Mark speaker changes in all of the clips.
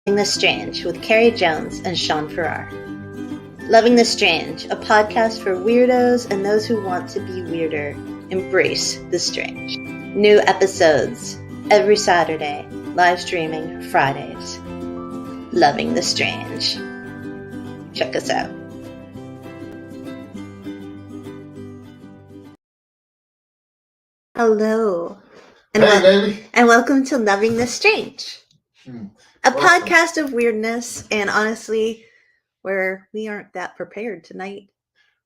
Speaker 1: The Strange with Carrie Jones and Sean Farrar. Loving the Strange, a podcast for weirdos and those who want to be weirder. Embrace the strange. New episodes every Saturday, live streaming Fridays. Loving the Strange. Check us out. Hello. And welcome to Loving the Strange. A podcast of weirdness, and honestly, where we aren't that prepared tonight.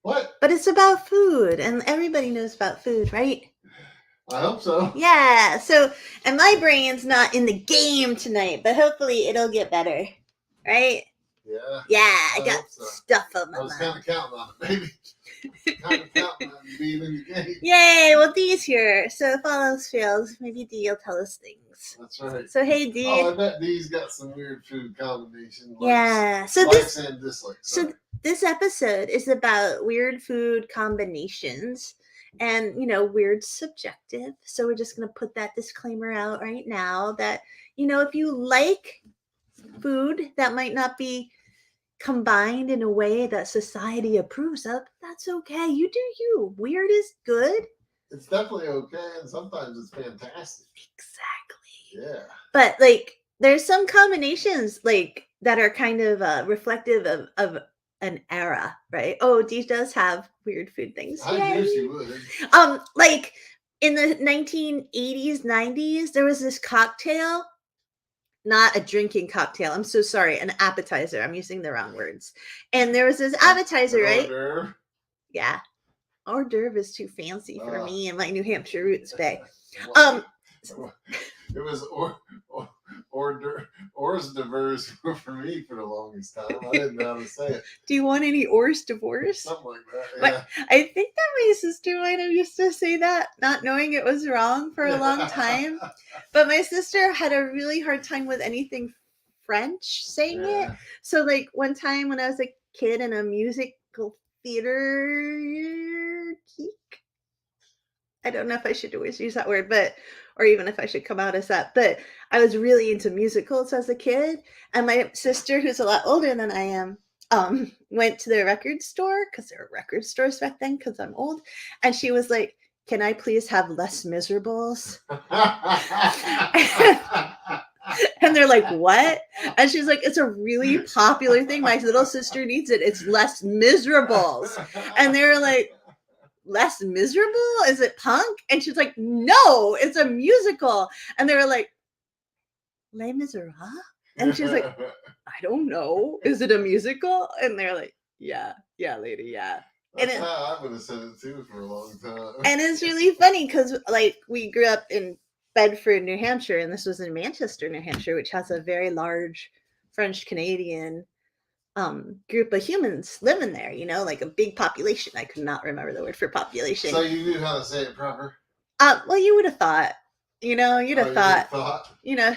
Speaker 2: What?
Speaker 1: But it's about food, and everybody knows about food, right?
Speaker 2: I hope so.
Speaker 1: Yeah, and my brain's not in the game tonight, but hopefully it'll get better, right?
Speaker 2: Yeah.
Speaker 1: I got stuff on my mind.
Speaker 2: I was kind of counting on it, baby. Kind of counting on you being in the game.
Speaker 1: Yay, well, Dee's here, so if all else fails, maybe Dee will tell us things.
Speaker 2: That's right.
Speaker 1: So, hey, Dee.
Speaker 2: Oh, I bet Dee's got some weird food combinations.
Speaker 1: Yeah.
Speaker 2: Likes and dislikes.
Speaker 1: So this episode is about weird food combinations and, weird subjective. So we're just going to put that disclaimer out right now that, if you like food that might not be combined in a way that society approves of, that's okay. You do you. Weird is good.
Speaker 2: It's definitely okay, and sometimes it's fantastic.
Speaker 1: Exactly.
Speaker 2: Yeah.
Speaker 1: But there's some combinations that are kind of reflective of an era, right? Oh, Dee does have weird food things.
Speaker 2: I knew she would.
Speaker 1: Like in the 1980s, 90s, there was this cocktail, not a drinking cocktail. I'm so sorry, an appetizer. I'm using the wrong words. And there was this appetizer, right?
Speaker 2: Hors d'oeuvre.
Speaker 1: Yeah. Hors d'oeuvre is too fancy for me and my New Hampshire roots, babe.
Speaker 2: It was hors d'oeuvres for me for the longest time. I didn't know how to say it.
Speaker 1: Do you want any hors d'oeuvres?
Speaker 2: Something like that, yeah.
Speaker 1: But I think that my sister might have used to say that, not knowing it was wrong for a long time. But my sister had a really hard time with anything French saying it. So one time when I was a kid in a musical theater geek, I don't know if I should always use that word, or even if I should come out as that, but I was really into musicals as a kid. And my sister, who's a lot older than I am, went to the record store, because there were record stores back then, because I'm old. And she was like, "Can I please have Les Miserables?" And they're like, "What?" And she's like, "It's a really popular thing. My little sister needs it. It's Les Miserables." And they're like, "Les Miserable? Is it punk?" And she's like, "No, it's a musical." And they were like, "Les Miserables?" And she's like, "I don't know. Is it a musical?" And they're like, yeah, lady, yeah.
Speaker 2: That's how I would have said it too for a long time.
Speaker 1: And it's really funny because we grew up in Bedford, New Hampshire, and this was in Manchester, New Hampshire, which has a very large French Canadian group of humans living there, a big population. I could not remember the word for population.
Speaker 2: So you knew how to say it proper?
Speaker 1: Well, you would have thought, you'd have thought,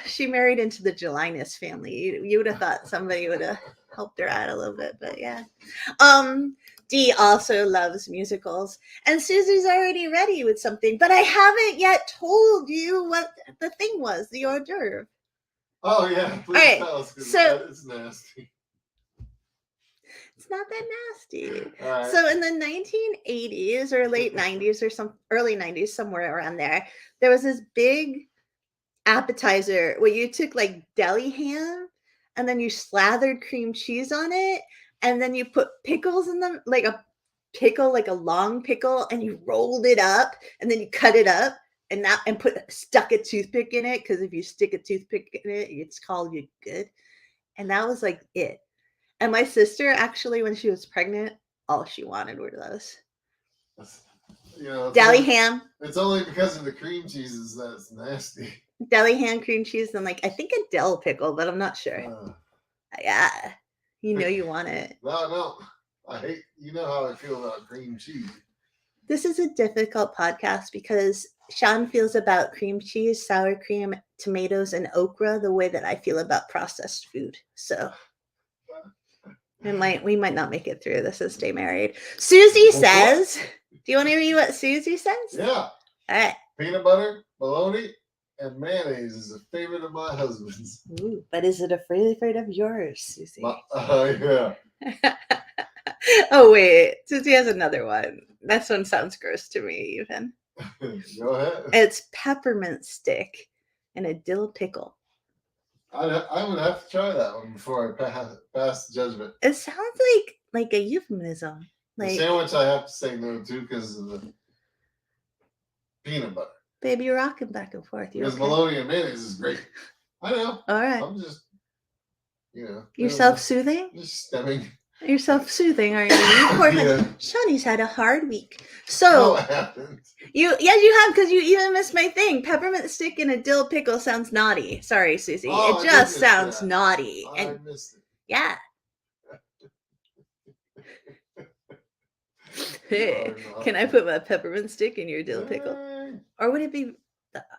Speaker 1: she married into the Gelinas family. You would have thought somebody would have helped her out a little bit, but yeah. Dee also loves musicals, and Susie's already ready with something, but I haven't yet told you what the thing was, the hors d'oeuvre.
Speaker 2: Oh yeah, please tell us, because that is nasty.
Speaker 1: It's not that nasty.
Speaker 2: Right.
Speaker 1: So in the 1980s or late 90s or some early 90s, somewhere around there was this big appetizer where you took deli ham and then you slathered cream cheese on it, and then you put pickles in them, a pickle, a long pickle, and you rolled it up, and then you cut it up and stuck a toothpick in it, because if you stick a toothpick in it, it's called you good. And that was it. And my sister, actually, when she was pregnant, all she wanted were those. Deli ham.
Speaker 2: It's only because of the cream cheeses that it's nasty.
Speaker 1: Deli ham, cream cheese, and I think a dill pickle, but I'm not sure. Yeah. You want it.
Speaker 2: No. I hate, how I feel about cream cheese.
Speaker 1: This is a difficult podcast because Sean feels about cream cheese, sour cream, tomatoes, and okra the way that I feel about processed food. So we might not make it through this as Stay Married. Susie says, do you want to read what Susie says?
Speaker 2: Yeah.
Speaker 1: All right.
Speaker 2: Peanut butter, bologna, and mayonnaise is a favorite of my husband's.
Speaker 1: Ooh, but is it a favorite of yours, Susie?
Speaker 2: Yeah.
Speaker 1: Oh wait, Susie has another one. This one sounds gross to me even.
Speaker 2: Go ahead.
Speaker 1: It's peppermint stick and a dill pickle.
Speaker 2: I would have to try that one before I pass judgment.
Speaker 1: It sounds like a euphemism.
Speaker 2: The
Speaker 1: Like,
Speaker 2: sandwich I have to say no to because of the peanut butter.
Speaker 1: baby, you're rocking back and forth. You
Speaker 2: Because
Speaker 1: okay?
Speaker 2: bologna and mayonnaise is great. I know.
Speaker 1: All right.
Speaker 2: I'm just,
Speaker 1: You're self-soothing?
Speaker 2: Just stemming.
Speaker 1: You're self-soothing, are you? Poor
Speaker 2: Yeah.
Speaker 1: Shawnee's had a hard week.
Speaker 2: No,
Speaker 1: So
Speaker 2: I haven't.
Speaker 1: you have, because you even missed my thing. Peppermint stick and a dill pickle sounds naughty. Sorry, Susie.
Speaker 2: Oh,
Speaker 1: It just sounds
Speaker 2: that.
Speaker 1: naughty.
Speaker 2: I
Speaker 1: And
Speaker 2: missed it.
Speaker 1: yeah. Hey, can I put my peppermint stick in your dill pickle? Or would it be?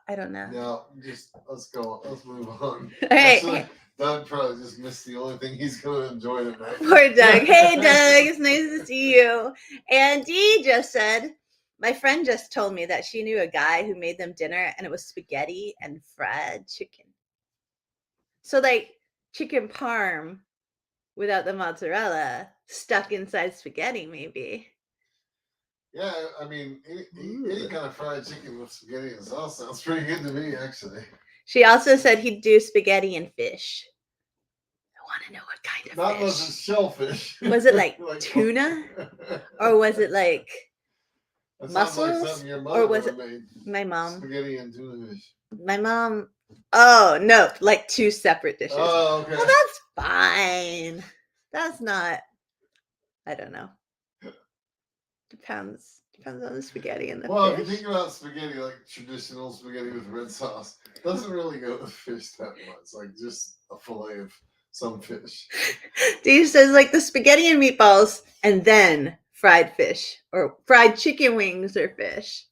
Speaker 1: I don't know.
Speaker 2: No, just let's go. Let's move on.
Speaker 1: All right.
Speaker 2: Actually, Doug probably just missed the only thing he's going to enjoy tonight.
Speaker 1: Poor Doug. Hey, Doug. It's nice to see you. And Dee just said, my friend just told me that she knew a guy who made them dinner and it was spaghetti and fried chicken. So like chicken parm without the mozzarella stuck inside spaghetti, maybe.
Speaker 2: Yeah, I mean, any kind of fried chicken with spaghetti and sauce sounds pretty good to me, actually.
Speaker 1: She also said he'd do spaghetti and fish. I want to know what kind of
Speaker 2: Not
Speaker 1: fish.
Speaker 2: unless it's shellfish.
Speaker 1: Was it like tuna? Or was it like mussels?
Speaker 2: Like
Speaker 1: or was it
Speaker 2: made.
Speaker 1: My mom?
Speaker 2: Spaghetti and tuna fish.
Speaker 1: My mom. Oh, no, like two separate dishes.
Speaker 2: Oh, okay.
Speaker 1: Well, that's fine. That's not, I don't know. Depends on the spaghetti and the
Speaker 2: Well,
Speaker 1: fish.
Speaker 2: if you think about spaghetti, like traditional spaghetti with red sauce, doesn't really go with fish that much. Like just a fillet of some fish.
Speaker 1: Dave says like the spaghetti and meatballs and then fried fish or fried chicken wings or fish.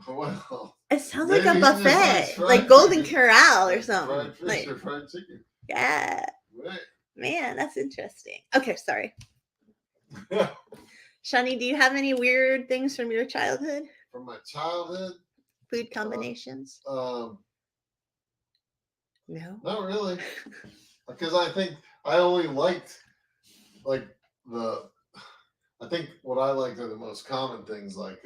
Speaker 2: Well,
Speaker 1: it sounds like a buffet, like Golden Corral or something.
Speaker 2: Fried fish
Speaker 1: like,
Speaker 2: or fried chicken.
Speaker 1: Yeah.
Speaker 2: Right.
Speaker 1: Man, that's interesting. Okay, sorry. Shani, do you have any weird things from your childhood?
Speaker 2: From my childhood?
Speaker 1: Food combinations?
Speaker 2: No.
Speaker 1: Not
Speaker 2: really. Because I think I only liked I think what I liked are the most common things like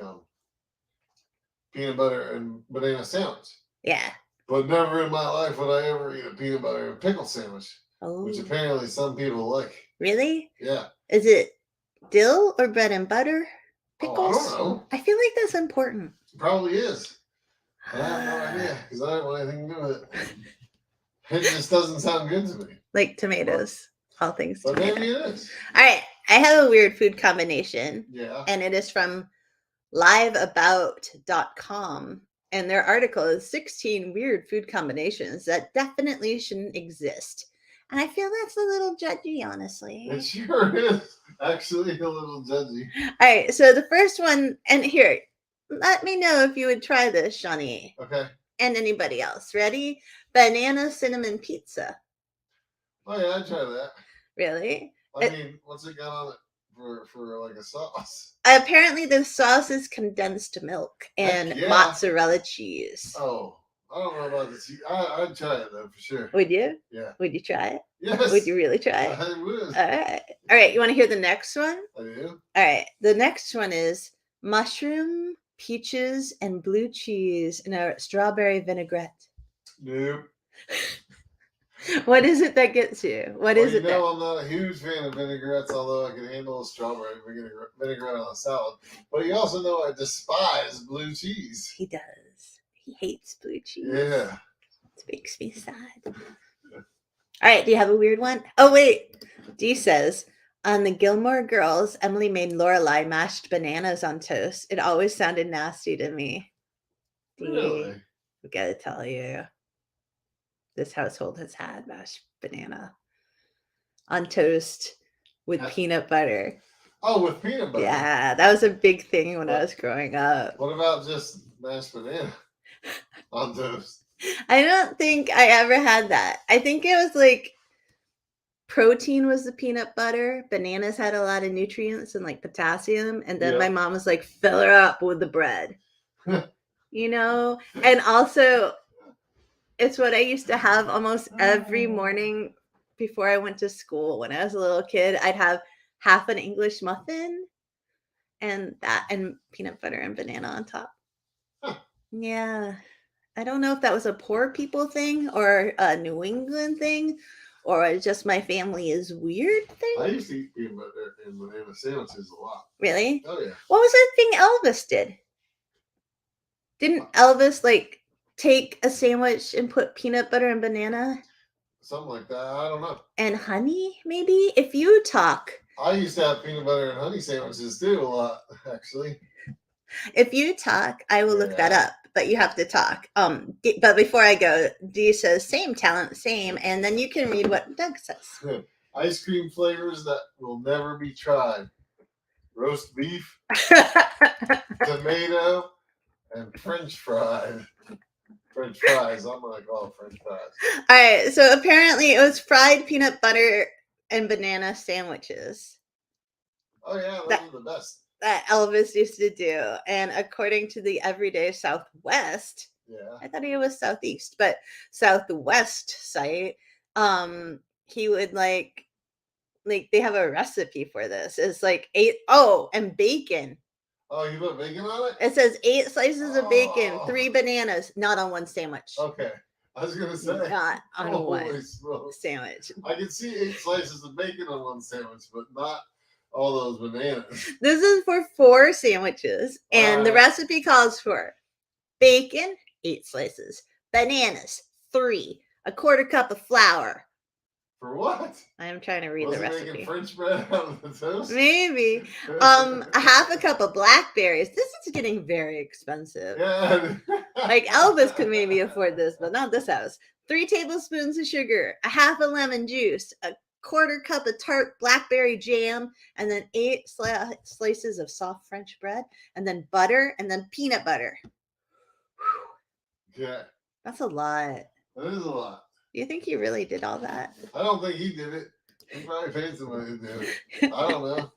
Speaker 2: peanut butter and banana sandwich.
Speaker 1: Yeah.
Speaker 2: But never in my life would I ever eat a peanut butter and pickle sandwich.
Speaker 1: Oh.
Speaker 2: Which apparently some people like.
Speaker 1: Really?
Speaker 2: Yeah.
Speaker 1: Is it dill or bread and butter pickles?
Speaker 2: Oh, I don't know.
Speaker 1: I feel like that's important.
Speaker 2: It probably is. I have no idea because I don't want anything to do with it. It just doesn't sound good to me.
Speaker 1: Like tomatoes. All things
Speaker 2: But
Speaker 1: tomato.
Speaker 2: maybe it is.
Speaker 1: All right. I have a weird food combination.
Speaker 2: Yeah.
Speaker 1: And it is from liveabout.com. And their article is 16 weird food combinations that definitely shouldn't exist. And I feel that's a little judgy, honestly.
Speaker 2: It sure is. Actually, a little judgy.
Speaker 1: All right. So the first one, and here, let me know if you would try this, Shawnee.
Speaker 2: Okay.
Speaker 1: And anybody else. Ready? Banana cinnamon pizza.
Speaker 2: Oh, yeah, I'd try that.
Speaker 1: Really?
Speaker 2: I mean, what's it got on it for like a sauce?
Speaker 1: Apparently, the sauce is condensed milk and
Speaker 2: yeah.
Speaker 1: mozzarella cheese.
Speaker 2: Oh, I don't know about the cheese. I'd try it, though, for sure.
Speaker 1: Would you?
Speaker 2: Yeah.
Speaker 1: Would you try it?
Speaker 2: Yes.
Speaker 1: Would you really try it?
Speaker 2: I would.
Speaker 1: All right. All right. You want to hear the next one?
Speaker 2: I do.
Speaker 1: All right. The next one is mushroom, peaches, and blue cheese in a strawberry vinaigrette.
Speaker 2: Nope.
Speaker 1: What is it that gets you? What is it?
Speaker 2: I'm not a huge fan of vinaigrettes, although I can handle a strawberry vinaigrette on a salad. But you also know I despise blue cheese.
Speaker 1: He does. He hates blue cheese.
Speaker 2: Yeah.
Speaker 1: It makes me sad. All right. Do you have a weird one? Oh, wait. Dee says, on the Gilmore Girls, Emily made Lorelai mashed bananas on toast. It always sounded nasty to me. Dee,
Speaker 2: Really?
Speaker 1: I gotta tell you. This household has had mashed banana on toast with peanut butter.
Speaker 2: Oh, with peanut butter?
Speaker 1: Yeah, that was a big thing when I was growing up.
Speaker 2: What about just mashed banana on toast?
Speaker 1: I don't think I ever had that. I think it was like protein was the peanut butter. Bananas had a lot of nutrients and like potassium. And then my mom was like, fill her up with the bread. And also It's what I used to have almost every morning before I went to school. When I was a little kid, I'd have half an English muffin and peanut butter and banana on top.
Speaker 2: Huh.
Speaker 1: Yeah. I don't know if that was a poor people thing or a New England thing or just my family is weird
Speaker 2: I
Speaker 1: thing.
Speaker 2: used to eat peanut butter and banana sandwiches a lot.
Speaker 1: Really?
Speaker 2: Oh yeah.
Speaker 1: What was that thing Elvis did? Didn't Elvis like take a sandwich and put peanut butter and banana
Speaker 2: Something like that. I don't know.
Speaker 1: and honey, maybe? If you talk,
Speaker 2: I used to have peanut butter and honey sandwiches too a lot, actually.
Speaker 1: if you talk, I will look that
Speaker 2: Yeah.
Speaker 1: up, but you have to talk. But before I go, Dee says same talent, same, and then you can read what Doug says.
Speaker 2: Ice cream flavors that will never be tried: roast beef, tomato, and French fries. French fries. I'm gonna call it French fries.
Speaker 1: All right, so apparently it was fried peanut butter and banana sandwiches
Speaker 2: Oh yeah, those
Speaker 1: that
Speaker 2: are the best.
Speaker 1: that Elvis used to do. And according to the Everyday Southwest,
Speaker 2: Yeah.
Speaker 1: I thought he was Southeast, but Southwest site, he would like they have a recipe for this. It's like and bacon.
Speaker 2: Oh, you put bacon on it?
Speaker 1: It says 8 slices of bacon, 3
Speaker 2: Oh.
Speaker 1: bananas, not on one sandwich.
Speaker 2: Okay. I was gonna say.
Speaker 1: Not on
Speaker 2: Holy
Speaker 1: one
Speaker 2: smokes.
Speaker 1: sandwich.
Speaker 2: I can see 8 slices of bacon on one sandwich, but not all those bananas.
Speaker 1: This is for 4 sandwiches, and the
Speaker 2: Alright.
Speaker 1: recipe calls for bacon, 8 slices, bananas, 3, a quarter cup of flour.
Speaker 2: For what?
Speaker 1: I am trying to read
Speaker 2: Was
Speaker 1: the
Speaker 2: he
Speaker 1: recipe.
Speaker 2: making French bread out of the toast?
Speaker 1: Maybe. A half a cup of blackberries. This is getting very expensive.
Speaker 2: Yeah.
Speaker 1: Like Elvis could maybe afford this, but not this house. 3 tablespoons of sugar, a half a lemon juice, a quarter cup of tart blackberry jam, and then 8 slices of soft French bread, and then butter, and then peanut butter.
Speaker 2: Yeah.
Speaker 1: That's a lot.
Speaker 2: That is a lot.
Speaker 1: Do you think he really did all that?
Speaker 2: I don't think he did it. He probably paid somebody to do it. I don't know.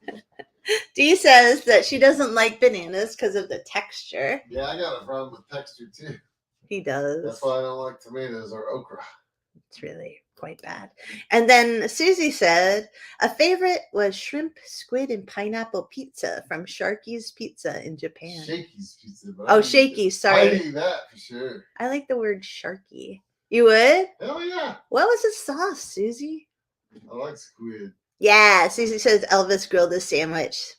Speaker 1: Dee says that she doesn't like bananas because of the texture.
Speaker 2: Yeah, I got a problem with texture too.
Speaker 1: He does.
Speaker 2: That's why I don't like tomatoes or okra.
Speaker 1: It's really quite bad. And then Susie said a favorite was shrimp, squid, and pineapple pizza from Sharky's Pizza in Japan.
Speaker 2: Shakey's pizza. But
Speaker 1: Oh, Shakey's, sorry.
Speaker 2: I'd eat that for sure.
Speaker 1: I like the word Sharky. You would?
Speaker 2: Hell yeah.
Speaker 1: What was the sauce, Susie?
Speaker 2: I like squid.
Speaker 1: Yeah, Susie says Elvis grilled a sandwich.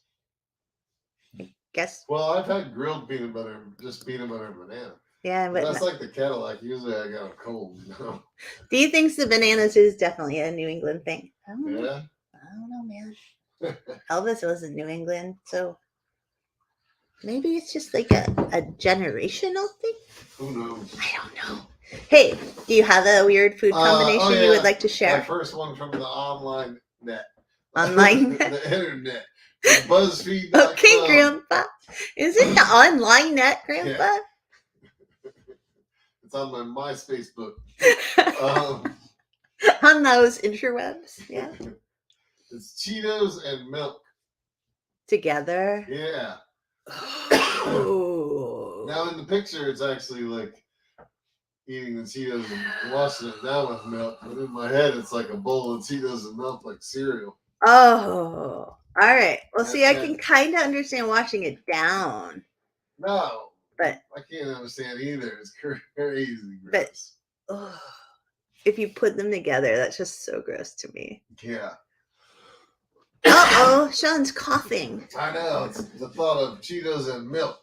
Speaker 1: I guess.
Speaker 2: Well, I've had grilled peanut butter, just peanut butter and banana.
Speaker 1: Yeah, but
Speaker 2: That's like the Cadillac. Usually I got a cold, you know.
Speaker 1: Do you think the bananas is definitely a New England thing? I don't know.
Speaker 2: Yeah.
Speaker 1: I don't know, man. Elvis was in New England, so maybe it's just like a generational thing.
Speaker 2: Who knows?
Speaker 1: I don't know. Hey, do you have a weird food combination you would like to
Speaker 2: My
Speaker 1: share?
Speaker 2: first one from the online net.
Speaker 1: Online?
Speaker 2: The internet. BuzzFeed.
Speaker 1: Okay, Grandpa. Is it the online net, Grandpa?
Speaker 2: Yeah. It's on my MySpace book.
Speaker 1: On those interwebs, yeah.
Speaker 2: It's Cheetos and milk.
Speaker 1: Together?
Speaker 2: Yeah.
Speaker 1: Oh.
Speaker 2: Now in the picture, it's actually like eating the Cheetos and washing it down with milk. But in my head, it's like a bowl of Cheetos and milk, like cereal.
Speaker 1: Oh. All right. Well, see, I
Speaker 2: And-
Speaker 1: can kind of understand washing it down.
Speaker 2: No,
Speaker 1: But
Speaker 2: I can't understand either. It's crazy
Speaker 1: But-
Speaker 2: gross.
Speaker 1: ugh, if you put them together, that's just so gross to me.
Speaker 2: Yeah,
Speaker 1: Uh-oh, Sean's coughing.
Speaker 2: I know. It's the thought of Cheetos and milk.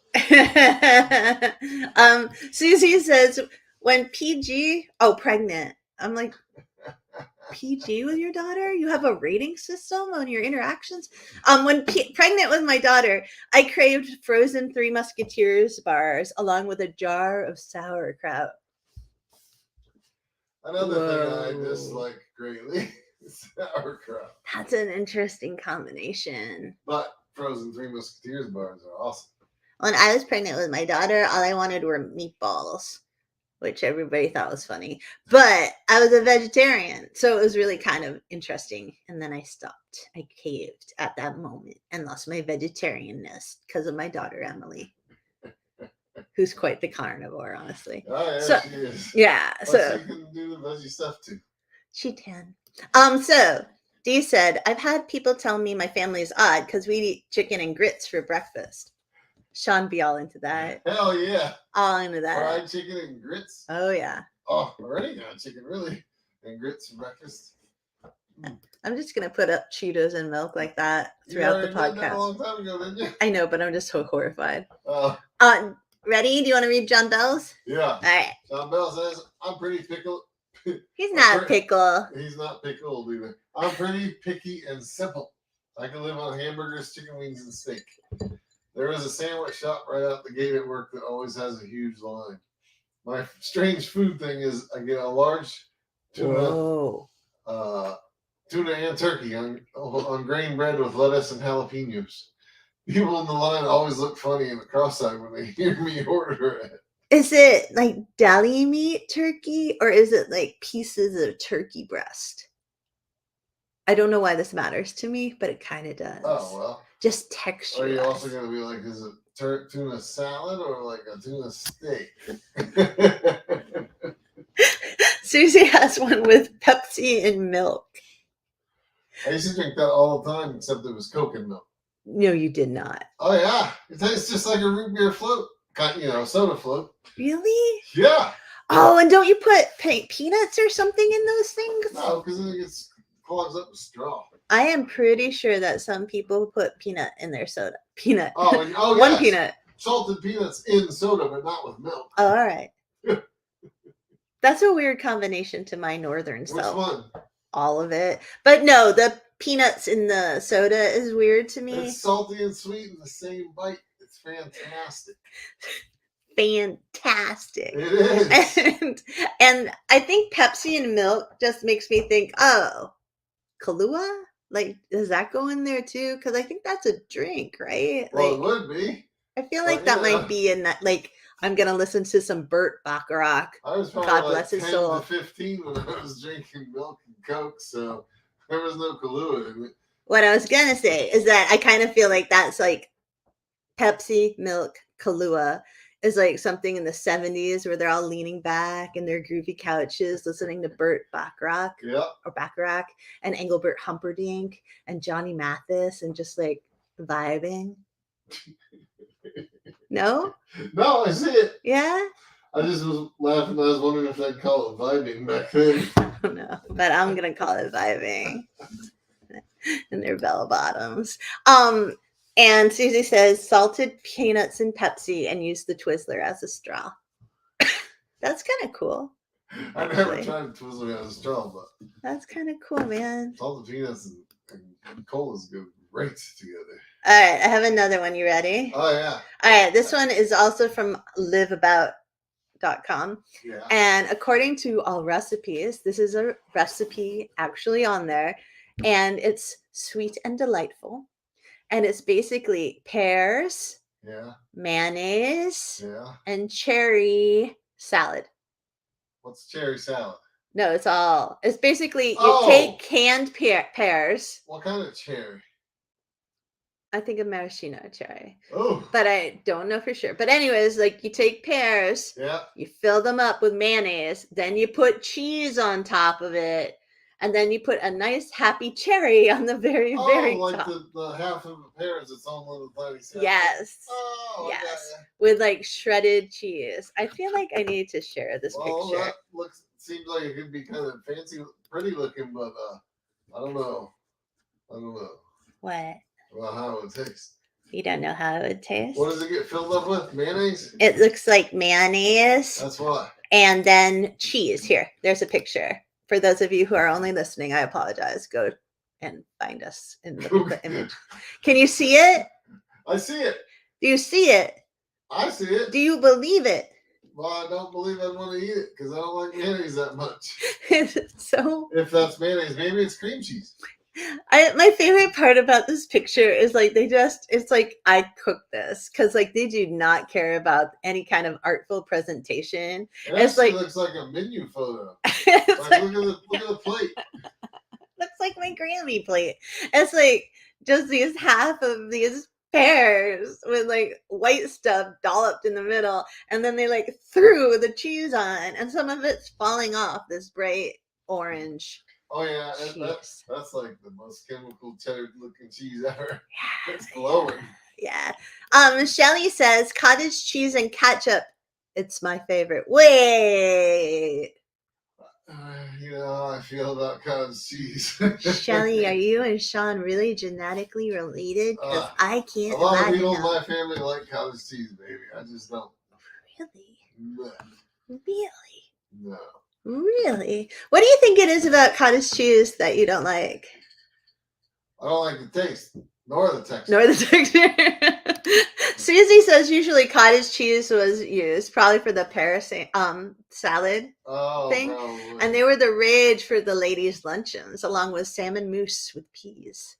Speaker 1: Susie says when PG, pregnant. I'm like, PG with your daughter? You have a rating system on your interactions? When pregnant with my daughter, I craved frozen Three Musketeers bars along with a jar of sauerkraut.
Speaker 2: Another thing I dislike greatly is sauerkraut.
Speaker 1: That's an interesting combination.
Speaker 2: But frozen Three Musketeers bars are awesome.
Speaker 1: When I was pregnant with my daughter, all I wanted were meatballs, which everybody thought was funny. But I was a vegetarian, so it was really kind of interesting. And then I stopped. I caved at that moment and lost my vegetarianness because of my daughter, Emily, who's quite the carnivore, honestly.
Speaker 2: Oh yeah,
Speaker 1: So
Speaker 2: she is.
Speaker 1: yeah,
Speaker 2: But
Speaker 1: so
Speaker 2: she can do the veggie stuff too.
Speaker 1: she can. So Dee said, I've had people tell me my family's odd because we eat chicken and grits for breakfast. Sean be all into that.
Speaker 2: Hell yeah.
Speaker 1: All into that.
Speaker 2: Fried chicken and grits.
Speaker 1: Oh yeah.
Speaker 2: Oh, already got chicken, really. And grits for breakfast.
Speaker 1: I'm just gonna put up Cheetos and milk like that
Speaker 2: You
Speaker 1: throughout the
Speaker 2: already did that a
Speaker 1: podcast.
Speaker 2: long time ago, didn't you?
Speaker 1: I know, but I'm just so horrified.
Speaker 2: Oh,
Speaker 1: Ready? Do you want to read John Bell's?
Speaker 2: yeah.
Speaker 1: All right.
Speaker 2: John Bell says, I'm pretty pickle.
Speaker 1: He's not a pickle.
Speaker 2: He's not pickled either. I'm pretty picky and simple. I can live on hamburgers, chicken wings, and steak. There is a sandwich shop right out the gate at work that always has a huge line. My strange food thing is I get a large tuna, tuna and turkey on grain bread with lettuce and jalapenos. People in the line always look funny and cross-eyed when they hear me order it.
Speaker 1: Is it like deli meat turkey or is it like pieces of turkey breast? I don't know why this matters to me, but it kind of does.
Speaker 2: Oh, well.
Speaker 1: Just texture.
Speaker 2: Are you also going to be like, is it tuna salad or like a tuna steak?
Speaker 1: Susie has one with Pepsi and milk.
Speaker 2: I used to drink that all the time, except it was Coke and milk.
Speaker 1: No, you did not.
Speaker 2: Oh, yeah. It tastes just like a root beer float. Soda float.
Speaker 1: Really?
Speaker 2: Yeah.
Speaker 1: Oh, and don't you put peanuts or something in those things?
Speaker 2: No, because it clogs up with straw.
Speaker 1: I am pretty sure that some people put peanut in their soda. Peanut.
Speaker 2: Oh,
Speaker 1: one
Speaker 2: yes.
Speaker 1: Peanut.
Speaker 2: Salted peanuts in soda, but not with milk.
Speaker 1: Oh, all right. That's a weird combination to my northern self.
Speaker 2: Which one?
Speaker 1: All of it. But no, the peanuts in the soda is weird to me.
Speaker 2: It's salty and sweet in the same bite. It's fantastic.
Speaker 1: Fantastic.
Speaker 2: It is.
Speaker 1: And I think Pepsi and milk just makes me think, oh, Kahlua? Like, does that go in there too? Because I think that's a drink, right?
Speaker 2: Well,
Speaker 1: like,
Speaker 2: it would be.
Speaker 1: I feel like that might be in that. Like, I'm gonna listen to some Burt Bacharach.
Speaker 2: I was probably
Speaker 1: God
Speaker 2: like
Speaker 1: bless his
Speaker 2: 10
Speaker 1: soul.
Speaker 2: to 15 when I was drinking milk and Coke, so there was no Kahlua in it.
Speaker 1: What I was gonna say is that I kind of feel like that's like Pepsi, milk, Kahlua is like something in the 70s where they're all leaning back in their groovy couches listening to Burt Bacharach or Bacharach and Engelbert Humperdinck and Johnny Mathis and just like vibing. No?
Speaker 2: No, I see it.
Speaker 1: Yeah?
Speaker 2: I just was laughing. I was wondering if they'd call it vibing back then.
Speaker 1: I don't know, but I'm gonna call it vibing. And their bell bottoms. And Susie says salted peanuts and Pepsi and use the Twizzler as a straw. That's kind of cool.
Speaker 2: I never tried Twizzler as a straw, but
Speaker 1: that's kind of cool, man.
Speaker 2: Salted peanuts and colas go great together.
Speaker 1: All right, I have another one. You ready?
Speaker 2: Oh, yeah.
Speaker 1: All right, this one is also from liveabout.com.
Speaker 2: Yeah.
Speaker 1: And according to All Recipes, this is a recipe actually on there, and it's sweet and delightful. And it's basically pears, mayonnaise, and cherry salad.
Speaker 2: What's cherry salad?
Speaker 1: No, it's basically you take canned pears.
Speaker 2: What kind of cherry?
Speaker 1: I think a maraschino cherry.
Speaker 2: Oh.
Speaker 1: But I don't know for sure. But anyways, like you take pears, you fill them up with mayonnaise, then you put cheese on top of it, and then you put a nice happy cherry on the very
Speaker 2: like
Speaker 1: top.
Speaker 2: the half of the pear is its own little tiny salad.
Speaker 1: Yes.
Speaker 2: Oh,
Speaker 1: yes.
Speaker 2: Okay.
Speaker 1: With like shredded cheese. I feel like I need to share this picture.
Speaker 2: That seems like it could be kind of fancy, pretty looking, but I don't know.
Speaker 1: What?
Speaker 2: Well, how it would taste.
Speaker 1: You don't know how it would taste?
Speaker 2: What does it get filled up with? Mayonnaise?
Speaker 1: It looks like mayonnaise.
Speaker 2: That's why.
Speaker 1: And then cheese. Here, there's a picture. For those of you who are only listening, I apologize. Go and find us and look at the image. Can you see it?
Speaker 2: I see it.
Speaker 1: Do you see it?
Speaker 2: I see it.
Speaker 1: Do you believe it?
Speaker 2: Well, I don't believe I'd want to eat it because I don't like mayonnaise that much.
Speaker 1: So
Speaker 2: if that's mayonnaise, maybe it's cream cheese.
Speaker 1: My favorite part about this picture is like it's like I cooked this because like they do not care about any kind of artful presentation.
Speaker 2: It looks like a menu photo. Look at the plate.
Speaker 1: Looks like my Grammy plate. It's like just half of these pears with like white stuff dolloped in the middle, and then they like threw the cheese on, and some of it's falling off this bright orange
Speaker 2: Oh yeah,
Speaker 1: cheese.
Speaker 2: that's like the most chemical cheddar looking cheese ever.
Speaker 1: Yeah,
Speaker 2: It's glowing.
Speaker 1: yeah. Shelly says cottage cheese and ketchup. It's my favorite. Wait,
Speaker 2: You know how I feel about cottage cheese.
Speaker 1: Shelly, are you and Sean really genetically related? Because I
Speaker 2: A
Speaker 1: can't
Speaker 2: lot of
Speaker 1: imagine
Speaker 2: people in
Speaker 1: how.
Speaker 2: my family like cottage cheese, baby. I just don't.
Speaker 1: Really?
Speaker 2: No.
Speaker 1: Really?
Speaker 2: No.
Speaker 1: Really? What do you think it is about cottage cheese that you don't like?
Speaker 2: I don't like the taste, nor the texture.
Speaker 1: Nor the texture. Susie says usually cottage cheese was used probably for the Paris salad thing.
Speaker 2: Probably.
Speaker 1: And they were the rage for the ladies' luncheons, along with salmon mousse with peas.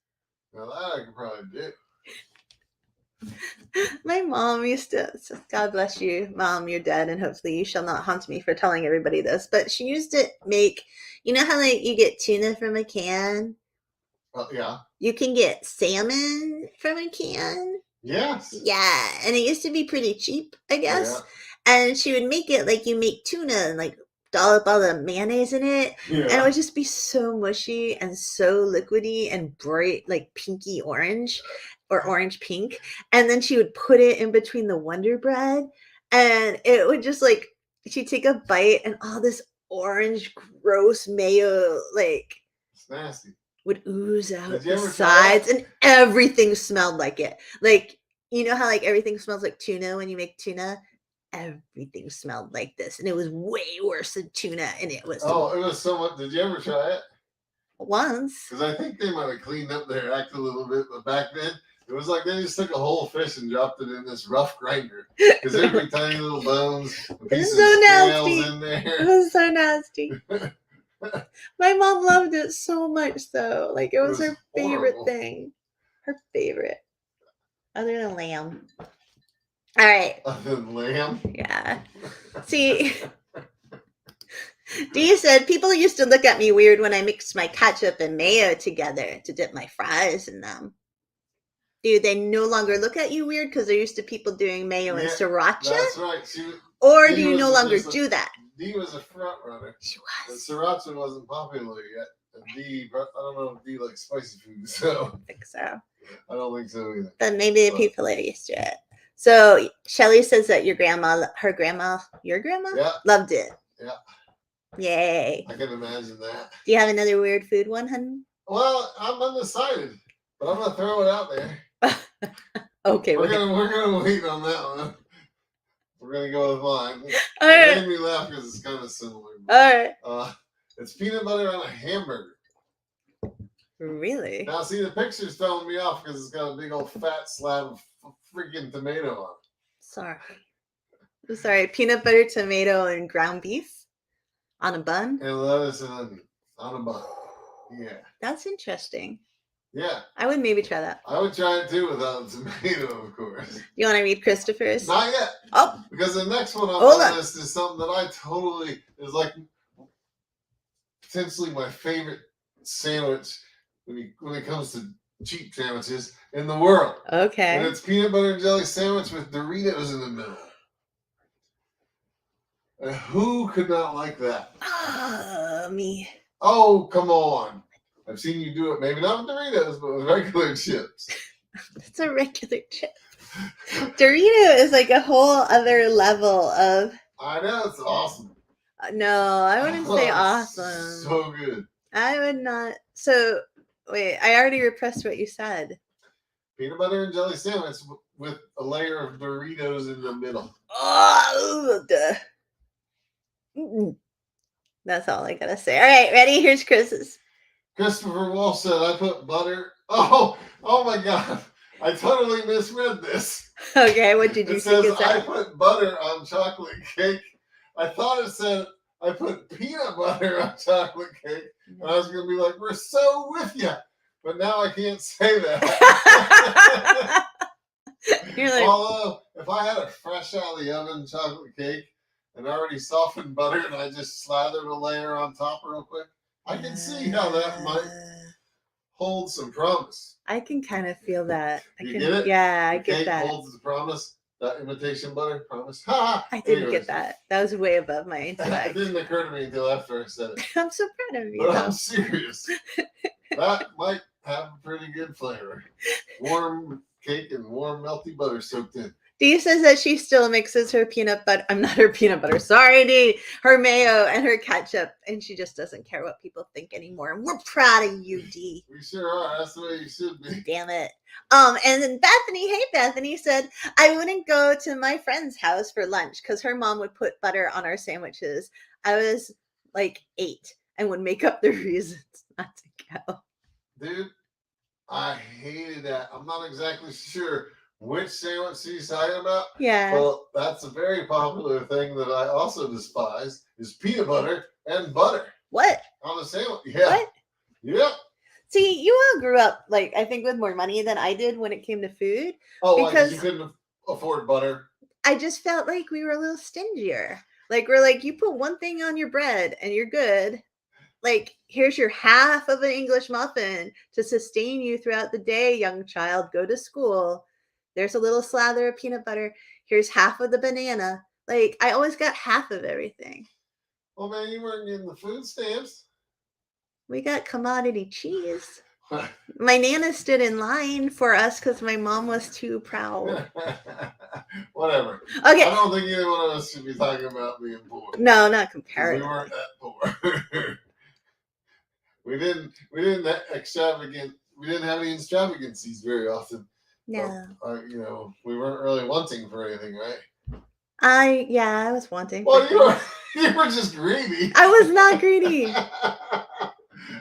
Speaker 2: Now that I could probably do.
Speaker 1: My mom used to, God bless you, Mom, you're dead, and hopefully you shall not haunt me for telling everybody this, but she used to make, you know how like you get tuna from a can?
Speaker 2: Yeah.
Speaker 1: You can get salmon from a can.
Speaker 2: Yes.
Speaker 1: Yeah, and it used to be pretty cheap, I guess.
Speaker 2: Yeah.
Speaker 1: And she would make it like you make tuna and like dollop all the mayonnaise in it.
Speaker 2: Yeah.
Speaker 1: And it would just be so mushy and so liquidy and bright, like pinky orange or orange pink. And then she would put it in between the Wonder Bread. And it would just like, she'd take a bite and all this orange, gross mayo, like,
Speaker 2: It's nasty.
Speaker 1: Would ooze out
Speaker 2: Did you
Speaker 1: the
Speaker 2: ever try
Speaker 1: sides, and everything smelled like it. Like, you know how like everything smells like tuna when you make tuna? Everything smelled like this, and it was way worse than tuna, and it was
Speaker 2: Oh, it was so much. Did you ever try it?
Speaker 1: once.
Speaker 2: Because I think they might have cleaned up their act a little bit, but back then it was like they just took a whole fish and dropped it in this rough grinder. Because there'd be tiny little bones, pieces
Speaker 1: so
Speaker 2: of
Speaker 1: nasty.
Speaker 2: scales in there.
Speaker 1: It was so nasty. My mom loved it so much, though. Like it was her favorite
Speaker 2: horrible.
Speaker 1: thing. Her favorite. Other than lamb. All right.
Speaker 2: Other than lamb?
Speaker 1: Yeah. See, Dee said people used to look at me weird when I mixed my ketchup and mayo together to dip my fries in them. Do they no longer look at you weird because there used to people doing mayo and sriracha?
Speaker 2: That's right.
Speaker 1: Or do you no longer do that?
Speaker 2: Dee was a front runner.
Speaker 1: She
Speaker 2: And
Speaker 1: was.
Speaker 2: sriracha wasn't popular yet. And Dee, I don't know if Dee likes spicy food, so.
Speaker 1: I think so.
Speaker 2: I don't think so either.
Speaker 1: But maybe the people are used to it. So Shelly says that your grandma,
Speaker 2: Yeah.
Speaker 1: loved it.
Speaker 2: Yeah.
Speaker 1: Yay.
Speaker 2: I can imagine that.
Speaker 1: Do you have another weird food one, hun?
Speaker 2: Well, I'm undecided, but I'm gonna throw it out there.
Speaker 1: Okay.
Speaker 2: We're gonna wait on that one. We're gonna go with mine.
Speaker 1: All
Speaker 2: It
Speaker 1: right.
Speaker 2: made me laugh because it's kind of similar.
Speaker 1: All right.
Speaker 2: It's peanut butter on a hamburger.
Speaker 1: Really?
Speaker 2: Now, see, the picture's throwing me off because it's got a big old fat slab of freaking tomato on it.
Speaker 1: Sorry. I'm sorry. Peanut butter, tomato, and ground beef on a bun?
Speaker 2: And lettuce and onion on a bun. Yeah.
Speaker 1: That's interesting.
Speaker 2: Yeah.
Speaker 1: I would maybe try that.
Speaker 2: I would try it too without tomato, of course.
Speaker 1: You want to read Christopher's?
Speaker 2: Not yet.
Speaker 1: Oh.
Speaker 2: Because the next one on
Speaker 1: Hold
Speaker 2: the
Speaker 1: on.
Speaker 2: list is something that I totally is like potentially my favorite sandwich when it comes to cheap sandwiches in the world.
Speaker 1: Okay.
Speaker 2: And it's peanut butter and jelly sandwich with Doritos in the middle. And who could not like that?
Speaker 1: Me.
Speaker 2: Oh, come on. I've seen you do it, maybe not with Doritos, but with regular chips.
Speaker 1: It's a regular chip. Dorito is like a whole other level of.
Speaker 2: I know, it's awesome.
Speaker 1: No, I wouldn't say awesome.
Speaker 2: So good.
Speaker 1: I would not. So, wait, I already repressed what you said.
Speaker 2: Peanut butter and jelly sandwich with a layer of Doritos in the middle.
Speaker 1: Oh, that's all I gotta say. All right, ready? Here's Chris's.
Speaker 2: Christopher Wolf said, I put butter. Oh my God. I totally misread this.
Speaker 1: Okay, what did you
Speaker 2: It
Speaker 1: think
Speaker 2: says,
Speaker 1: it said?
Speaker 2: I put butter on chocolate cake. I thought it said, I put peanut butter on chocolate cake. And I was going to be like, we're so with you. But now I can't say that.
Speaker 1: You're like,
Speaker 2: although, if I had a fresh out of the oven chocolate cake and already softened butter and I just slathered a layer on top real quick, I can see how that might holds some promise.
Speaker 1: I can kind of feel that.
Speaker 2: You get it?
Speaker 1: Yeah, I
Speaker 2: The
Speaker 1: get
Speaker 2: cake
Speaker 1: that.
Speaker 2: holds the promise. That imitation butter promise. Ha!
Speaker 1: I didn't
Speaker 2: Anyways,
Speaker 1: get that. That was way above my
Speaker 2: it
Speaker 1: intellect.
Speaker 2: didn't occur to me until after I said it.
Speaker 1: I'm so proud of you.
Speaker 2: But
Speaker 1: though.
Speaker 2: I'm serious. That might have a pretty good flavor. Warm cake and warm melty butter soaked in.
Speaker 1: Dee says that she still mixes her peanut butter. I'm not her peanut butter. Sorry, Dee. Her mayo and her ketchup, and she just doesn't care what people think anymore. And we're proud of you, Dee.
Speaker 2: We sure are. That's the way you should be.
Speaker 1: Damn it. And then Bethany, hey Bethany, said I wouldn't go to my friend's house for lunch because her mom would put butter on our sandwiches. I was like 8 and would make up the reasons not to go.
Speaker 2: Dude, I hated that. I'm not exactly sure which sandwich she's talking about.
Speaker 1: Yeah.
Speaker 2: Well, that's a very popular thing that I also despise is peanut butter and butter.
Speaker 1: What?
Speaker 2: On a sandwich. Yeah.
Speaker 1: What?
Speaker 2: Yep.
Speaker 1: See, you all grew up, like, I think with more money than I did when it came to food.
Speaker 2: Oh,
Speaker 1: because
Speaker 2: you couldn't afford butter.
Speaker 1: I just felt like we were a little stingier. Like, we're like, you put one thing on your bread and you're good. Like, here's your half of an English muffin to sustain you throughout the day, young child. Go to school. There's a little slather of peanut butter. Here's half of the banana. Like, I always got half of everything.
Speaker 2: Well, man, you weren't getting the food stamps.
Speaker 1: We got commodity cheese. My Nana stood in line for us because my mom was too proud.
Speaker 2: Whatever.
Speaker 1: Okay.
Speaker 2: I don't think either one of us should be talking about being poor.
Speaker 1: No, not comparative.
Speaker 2: We weren't that poor. we didn't have any extravagancies very often.
Speaker 1: No.
Speaker 2: We weren't really wanting for anything, right?
Speaker 1: I was wanting.
Speaker 2: Well, you were just greedy.
Speaker 1: I was not greedy.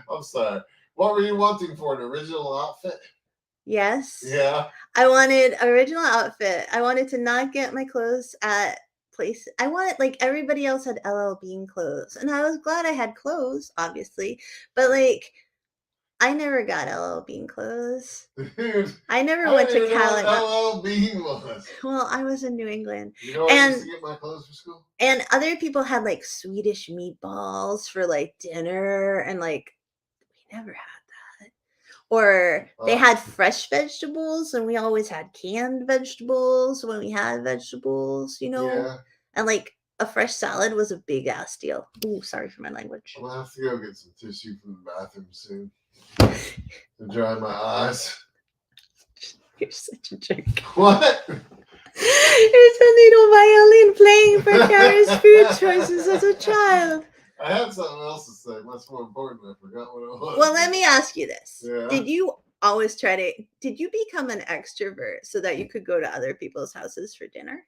Speaker 2: I'm sorry. What were you wanting for? An original outfit?
Speaker 1: Yes.
Speaker 2: Yeah.
Speaker 1: I wanted original outfit. I wanted to not get my clothes at places. I wanted, like, everybody else had LL Bean clothes. And I was glad I had clothes, obviously. But, like, I never got LL Bean clothes.
Speaker 2: Dude,
Speaker 1: I never went to Cali.
Speaker 2: LL Bean was.
Speaker 1: Well, I was in New England.
Speaker 2: You know I used to get my clothes for school?
Speaker 1: And other people had, like, Swedish meatballs for, like, dinner. And, like, we never had that. Or they had fresh vegetables, and we always had canned vegetables when we had vegetables,
Speaker 2: Yeah.
Speaker 1: And, like, a fresh salad was a big ass deal. Ooh, sorry for my language.
Speaker 2: I'm gonna have to go get some tissue from the bathroom soon to dry my eyes.
Speaker 1: You're such a jerk.
Speaker 2: What?
Speaker 1: There's a little violin playing for Kara's food choices as a child.
Speaker 2: I had something else to say, much more important. I forgot what it was.
Speaker 1: Well, let me ask you this.
Speaker 2: Yeah.
Speaker 1: Did you become an extrovert so that you could go to other people's houses for dinner?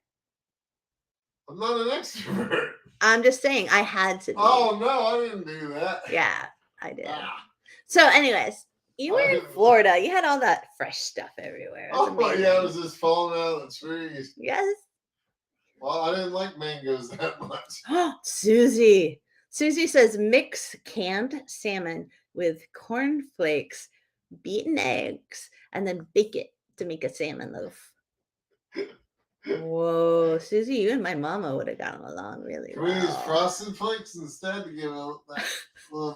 Speaker 2: I'm not an extrovert.
Speaker 1: I'm just saying, I had to be.
Speaker 2: Oh, no, I didn't do that.
Speaker 1: Yeah, I did.
Speaker 2: Ah.
Speaker 1: So, anyways, you were in Florida. You had all that fresh stuff everywhere.
Speaker 2: Oh, yeah, it was just falling out of the trees.
Speaker 1: Yes.
Speaker 2: Well, I didn't like mangoes that much.
Speaker 1: Susie. Susie says mix canned salmon with cornflakes, beaten eggs, and then bake it to make a salmon loaf. Whoa, Susie, you and my mama would have gotten along really well.
Speaker 2: Can we use frosted flakes instead to give a little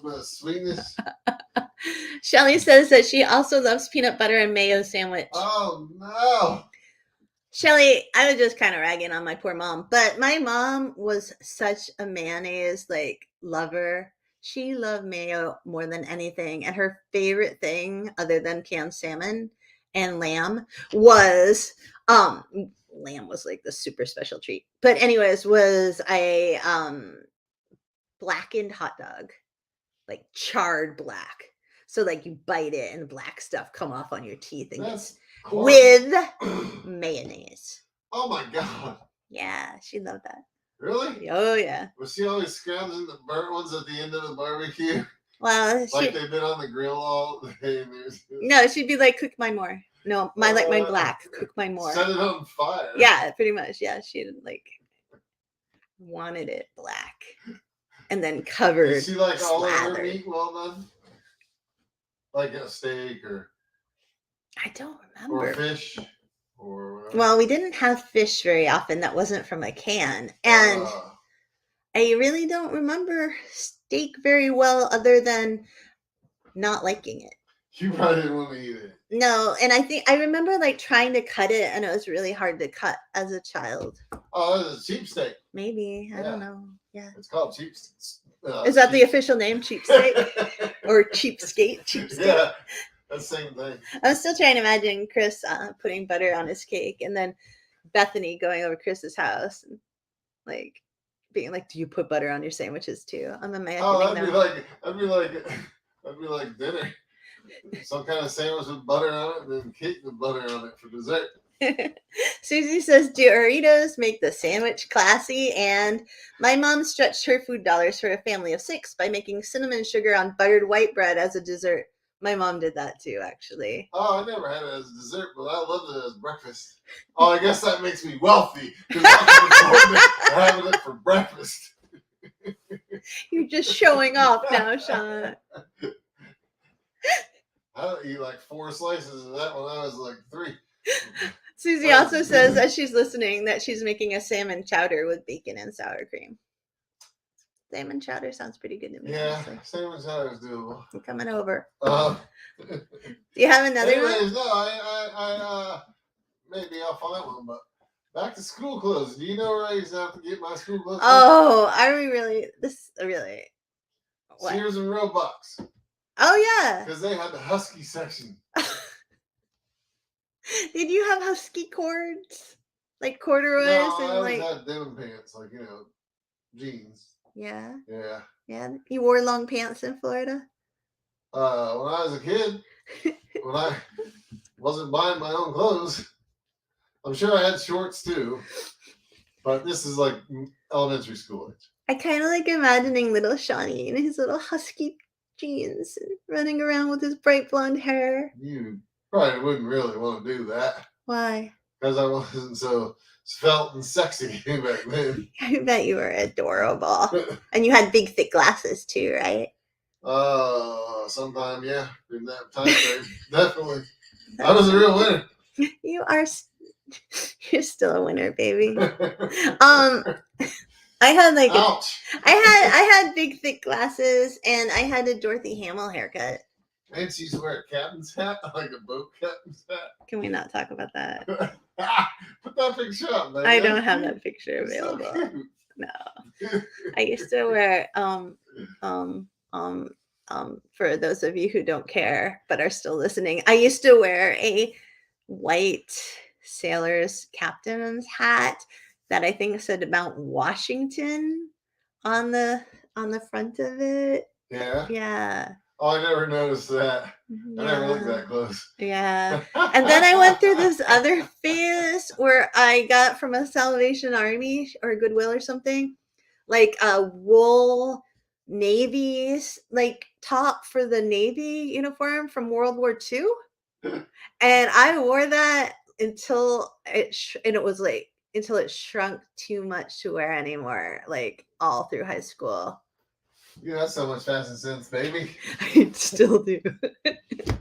Speaker 2: bit of sweetness?
Speaker 1: Shelly says that she also loves peanut butter and mayo sandwich.
Speaker 2: Oh, no.
Speaker 1: Shelly, I was just kind of ragging on my poor mom, but my mom was such a mayonnaise lover. She loved mayo more than anything, and her favorite thing other than canned salmon and lamb was lamb was like the super special treat. But anyways, was a blackened hot dog, like charred black. So like you bite it and the black stuff come off on your teeth and
Speaker 2: That's
Speaker 1: with mayonnaise.
Speaker 2: Oh my God.
Speaker 1: Yeah, she loved that.
Speaker 2: Really?
Speaker 1: Oh yeah.
Speaker 2: Was she always scrounging the burnt ones at the end of the barbecue?
Speaker 1: Well,
Speaker 2: like they've been on the grill all day.
Speaker 1: No, she'd be like, cook mine more. No, my black. Cook mine more.
Speaker 2: Set it on fire.
Speaker 1: Yeah, pretty much. Yeah, she wanted it black, and then covered.
Speaker 2: Is she like all of her meat well done? Like a steak or?
Speaker 1: I don't remember.
Speaker 2: Or fish. Or
Speaker 1: well, we didn't have fish very often. That wasn't from a can, and I really don't remember steak very well, other than not liking it.
Speaker 2: You probably didn't want to eat it.
Speaker 1: No, and I remember like trying to cut it, and it was really hard to cut as a child.
Speaker 2: Oh, that's a cheap steak.
Speaker 1: Maybe I
Speaker 2: Yeah.
Speaker 1: don't know. Yeah,
Speaker 2: It's called cheap.
Speaker 1: is that the official name, cheapskate or cheapskate? Cheapskate.
Speaker 2: Yeah, that's the same thing.
Speaker 1: I'm still trying to imagine Chris putting butter on his cake, and then Bethany going over to Chris's house and like being like, "Do you put butter on your sandwiches too?" I'm imagining
Speaker 2: that'd be like dinner. Some kind of sandwich with butter on it, and then cake with butter on it for dessert.
Speaker 1: Susie says, Doritos make the sandwich classy, and my mom stretched her food dollars for a family of 6 by making cinnamon sugar on buttered white bread as a dessert. My mom did that too, actually.
Speaker 2: Oh, I never had it as dessert, but I loved it as breakfast. Oh, I guess that makes me wealthy because I'm having it for breakfast.
Speaker 1: You're just showing off now, Sean.
Speaker 2: I don't eat like 4 slices of that when I was like 3.
Speaker 1: Susie also says, as she's listening, that she's making a salmon chowder with bacon and sour cream. Salmon chowder sounds pretty good to me.
Speaker 2: Yeah,
Speaker 1: honestly.
Speaker 2: salmon chowder is doable.
Speaker 1: I'm coming over.
Speaker 2: Do
Speaker 1: you have another one?
Speaker 2: Anyways, no, I maybe I'll find one, but back to school clothes. Do you know where I used to have to get my school clothes?
Speaker 1: Oh, are we really? Really?
Speaker 2: What? Sears and Roebuck's.
Speaker 1: Oh, yeah.
Speaker 2: Because they had the husky section.
Speaker 1: Did you have husky cords? Like corduroys?
Speaker 2: No,
Speaker 1: and
Speaker 2: I always
Speaker 1: like
Speaker 2: had denim pants, like, jeans.
Speaker 1: Yeah.
Speaker 2: Yeah.
Speaker 1: Yeah. You wore long pants in Florida?
Speaker 2: When I was a kid, when I wasn't buying my own clothes, I'm sure I had shorts too. But this is like elementary school age.
Speaker 1: I kind of like imagining little Shawnee in his little husky jeans and running around with his bright blonde hair.
Speaker 2: You probably wouldn't really want to do that.
Speaker 1: Why?
Speaker 2: Because I wasn't so svelte and sexy back then.
Speaker 1: I bet you were adorable. And you had big, thick glasses too, right?
Speaker 2: Sometime, yeah. In that time frame. Definitely. I was a real winner.
Speaker 1: You're still a winner, baby. I had like I had big, thick glasses, and I had a Dorothy Hamill haircut.
Speaker 2: And she's wearing a captain's hat, like a boat captain's hat.
Speaker 1: Can we not talk about that?
Speaker 2: Put that picture up, man.
Speaker 1: I don't have that picture available. So no. I used to wear for those of you who don't care but are still listening, I used to wear a white sailor's captain's hat that I think said Mount Washington on the front of it.
Speaker 2: Yeah.
Speaker 1: Yeah.
Speaker 2: Oh, I never noticed that. Yeah. I never looked that close.
Speaker 1: Yeah. And then I went through this other phase where I got from a Salvation Army or Goodwill or something, like a wool Navy like top for the Navy uniform from World War II. And I wore that until it shrunk too much to wear anymore, like all through high school.
Speaker 2: You have so much fashion sense, baby.
Speaker 1: I still do.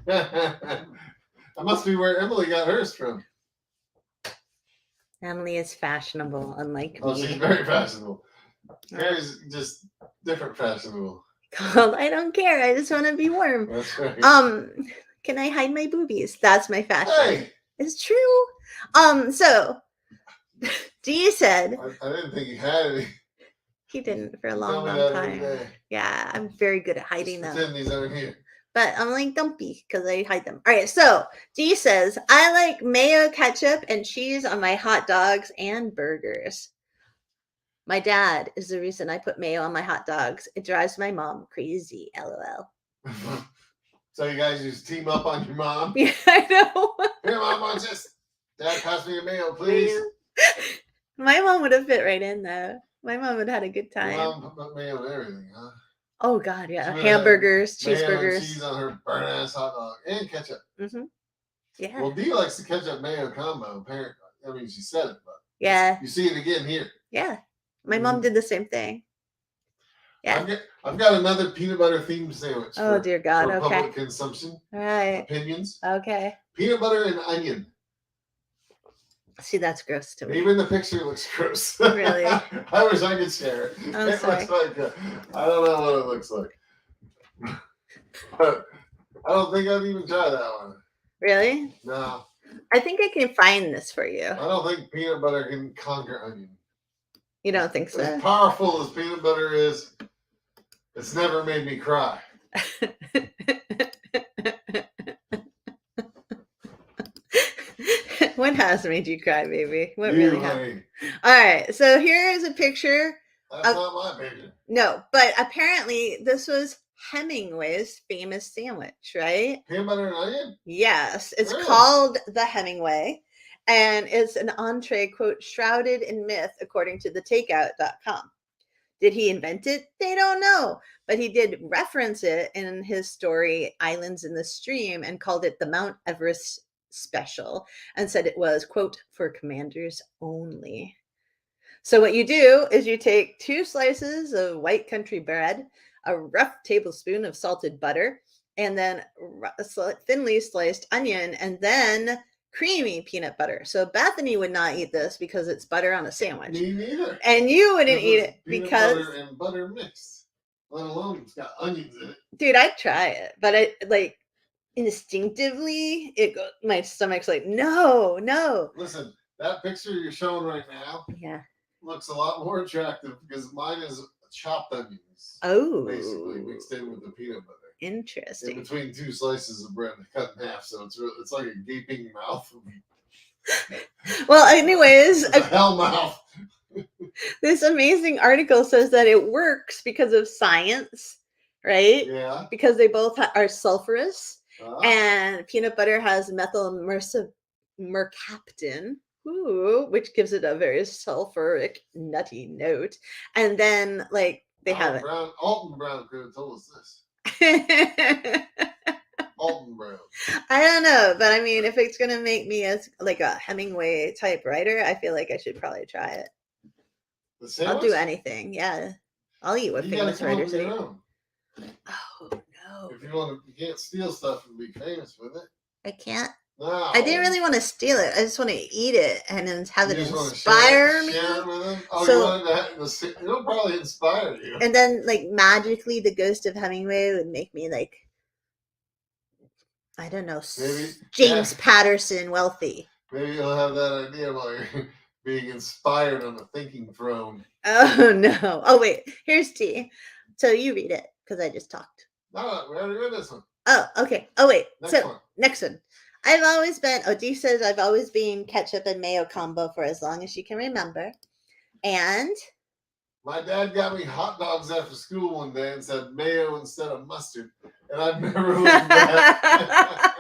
Speaker 2: That must be where Emily got hers from.
Speaker 1: Emily is fashionable, unlike me.
Speaker 2: She's very fashionable. Carrie's just different fashionable.
Speaker 1: I don't care. I just want to be warm.
Speaker 2: That's right.
Speaker 1: Can I hide my boobies? That's my fashion.
Speaker 2: Hey.
Speaker 1: It's true. So Dee said
Speaker 2: I didn't think you had any.
Speaker 1: He didn't for a long time. Yeah, I'm very good at hiding them.
Speaker 2: Pretend these aren't here.
Speaker 1: But I'm like, don't be, because I hide them. All right, so Dee says, I like mayo, ketchup, and cheese on my hot dogs and burgers. My dad is the reason I put mayo on my hot dogs. It drives my mom crazy, LOL.
Speaker 2: So you guys just team up on your mom?
Speaker 1: Yeah, I know.
Speaker 2: Here, Mom, watch this. Dad, pass me your mayo, please.
Speaker 1: My mom would have fit right in, though. My mom would have had a good time.
Speaker 2: Your mom put mayo on everything, huh?
Speaker 1: Oh, God, yeah. Hamburgers, cheeseburgers.
Speaker 2: Mayo and cheese on her burn-ass hot dog. And ketchup.
Speaker 1: Mm-hmm. Yeah.
Speaker 2: Well, Dee likes the ketchup-mayo combo, apparently. I mean, she said it, but
Speaker 1: yeah,
Speaker 2: you see it again here.
Speaker 1: Yeah. My mom did the same thing. Yeah.
Speaker 2: I've got another peanut butter themed sandwich.
Speaker 1: Oh, dear God.
Speaker 2: For
Speaker 1: Okay.
Speaker 2: public consumption.
Speaker 1: All right.
Speaker 2: Opinions.
Speaker 1: Okay.
Speaker 2: Peanut butter and onion.
Speaker 1: See, that's gross to me.
Speaker 2: Even the picture looks gross.
Speaker 1: Really?
Speaker 2: I wish I could share it.
Speaker 1: I'm sorry.
Speaker 2: Looks like I don't know what it looks like. But I don't think I'd even try that one.
Speaker 1: Really?
Speaker 2: No,
Speaker 1: I think I can find this for you.
Speaker 2: I don't think peanut butter can conquer onion.
Speaker 1: You don't think so?
Speaker 2: As powerful as peanut butter is, it's never made me cry.
Speaker 1: What has made you cry, baby? What
Speaker 2: You,
Speaker 1: really happened?
Speaker 2: honey.
Speaker 1: All right, so here is a picture.
Speaker 2: That's not my picture.
Speaker 1: No, but apparently this was Hemingway's famous sandwich, right?
Speaker 2: Peanut butter and onion?
Speaker 1: Yes, it's
Speaker 2: Really?
Speaker 1: called the Hemingway, and it's an entree, quote, shrouded in myth, according to thetakeout.com. Did he invent it? They don't know, but he did reference it in his story Islands in the Stream and called it the Mount Everest special and said it was, quote, for commanders only. So what you do is you take 2 slices of white country bread, a rough tablespoon of salted butter, and then thinly sliced onion, and then creamy peanut butter. So Bethany would not eat this because it's butter on a sandwich.
Speaker 2: Me neither.
Speaker 1: And you wouldn't
Speaker 2: Because
Speaker 1: eat
Speaker 2: it's
Speaker 1: it
Speaker 2: peanut
Speaker 1: because
Speaker 2: butter and butter mixed. Let alone it's got onions in it.
Speaker 1: dude, I'd try it, but I like instinctively it goes, my stomach's like, no.
Speaker 2: Listen, that picture you're showing right now
Speaker 1: Yeah.
Speaker 2: looks a lot more attractive because mine is chopped onions.
Speaker 1: Oh.
Speaker 2: Basically mixed in with the peanut butter. In
Speaker 1: Interesting.
Speaker 2: between 2 slices of bread cut in half, so it's like a gaping mouth.
Speaker 1: Well, anyways,
Speaker 2: It's a hell mouth.
Speaker 1: this amazing article says that it works because of science, right?
Speaker 2: Yeah.
Speaker 1: Because they both are sulfurous,
Speaker 2: Ah.
Speaker 1: and peanut butter has methyl mercaptan, which gives it a very sulfuric, nutty note. And then, like, they have it.
Speaker 2: Alton Brown could have told us this. Alton Brown.
Speaker 1: I don't know, but I mean, if it's gonna make me as like a Hemingway type writer, I feel like I should probably try it. I'll do anything. Yeah, I'll eat what famous writers eat. Oh no!
Speaker 2: If you can't steal stuff and be famous with it.
Speaker 1: I can't.
Speaker 2: No.
Speaker 1: I didn't really want to steal it. I just want to eat it and then have it inspire me.
Speaker 2: Share it with them? Oh,
Speaker 1: so,
Speaker 2: it'll probably inspire you.
Speaker 1: And then, like, magically, the ghost of Hemingway would make me, like, I don't know, James Patterson wealthy.
Speaker 2: Maybe you'll have that idea while you're being inspired on the thinking throne.
Speaker 1: Oh, no. Oh, wait. Here's T. So you read it, because I just talked.
Speaker 2: No, we already read this one.
Speaker 1: Oh, okay. Oh, wait.
Speaker 2: Next one.
Speaker 1: D says, I've always been ketchup and mayo combo for as long as she can remember. And?
Speaker 2: My dad got me hot dogs after school one day and said mayo instead of mustard. And I've never looked back.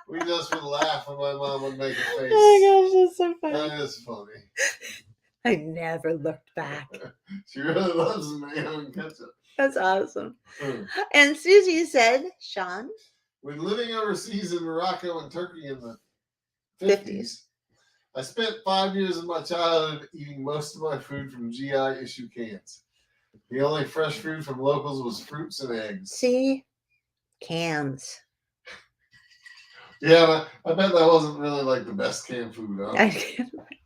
Speaker 2: We just would laugh when my mom would make a face.
Speaker 1: Oh my gosh, that's so funny.
Speaker 2: That is funny.
Speaker 1: I never looked back.
Speaker 2: She really loves mayo and ketchup.
Speaker 1: That's awesome. And Susie said, Sean?
Speaker 2: When living overseas in Morocco and Turkey in the 50s, I spent 5 years of my childhood eating most of my food from GI issue cans. The only fresh food from locals was fruits and eggs.
Speaker 1: See? Cans.
Speaker 2: Yeah, I bet that wasn't really like the best canned food, huh?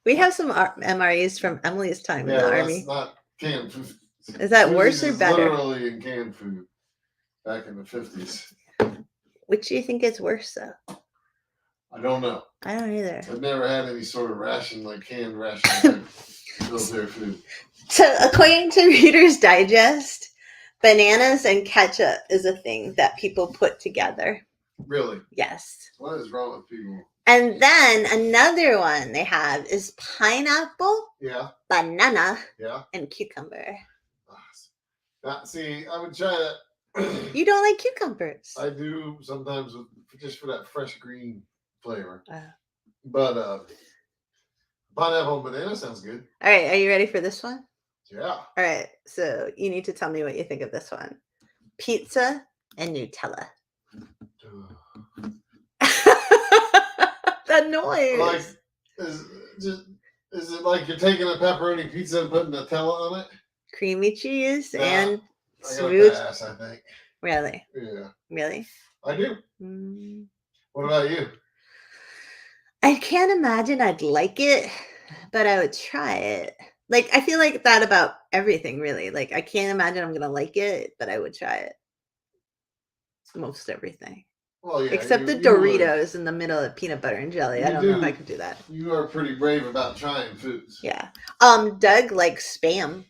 Speaker 1: We have some MREs from Emily's time in the Army.
Speaker 2: That's not canned food.
Speaker 1: Is that worse or better?
Speaker 2: Literally in canned food back in the 50s.
Speaker 1: Which do you think is worse, though?
Speaker 2: I don't know.
Speaker 1: I don't either.
Speaker 2: I've never had any sort of ration, like canned ration military food.
Speaker 1: So, according to Reader's Digest, bananas and ketchup is a thing that people put together.
Speaker 2: Really?
Speaker 1: Yes.
Speaker 2: What is wrong with people?
Speaker 1: And then another one they have is pineapple, banana, and cucumber.
Speaker 2: Now, see, I would try that.
Speaker 1: You don't like cucumbers?
Speaker 2: I do sometimes, just for that fresh green flavor. But pineapple and banana sounds good.
Speaker 1: All right, are you ready for this one?
Speaker 2: Yeah.
Speaker 1: All right, so you need to tell me what you think of this one. Pizza and Nutella. That noise.
Speaker 2: Like, is it like you're taking a pepperoni pizza and putting Nutella on it?
Speaker 1: Creamy cheese and
Speaker 2: smooth. I think.
Speaker 1: Really?
Speaker 2: Yeah.
Speaker 1: Really?
Speaker 2: I do. What about you?
Speaker 1: I can't imagine I'd like it, but I would try it. Like, I feel like that about everything, really. Like, I can't imagine I'm going to like it, but I would try it. most everything.
Speaker 2: Well, yeah,
Speaker 1: Except the
Speaker 2: you would.
Speaker 1: Doritos in the middle of peanut butter and jelly. I don't know if I could do that.
Speaker 2: You are pretty brave about trying foods.
Speaker 1: Yeah. Doug likes Spam.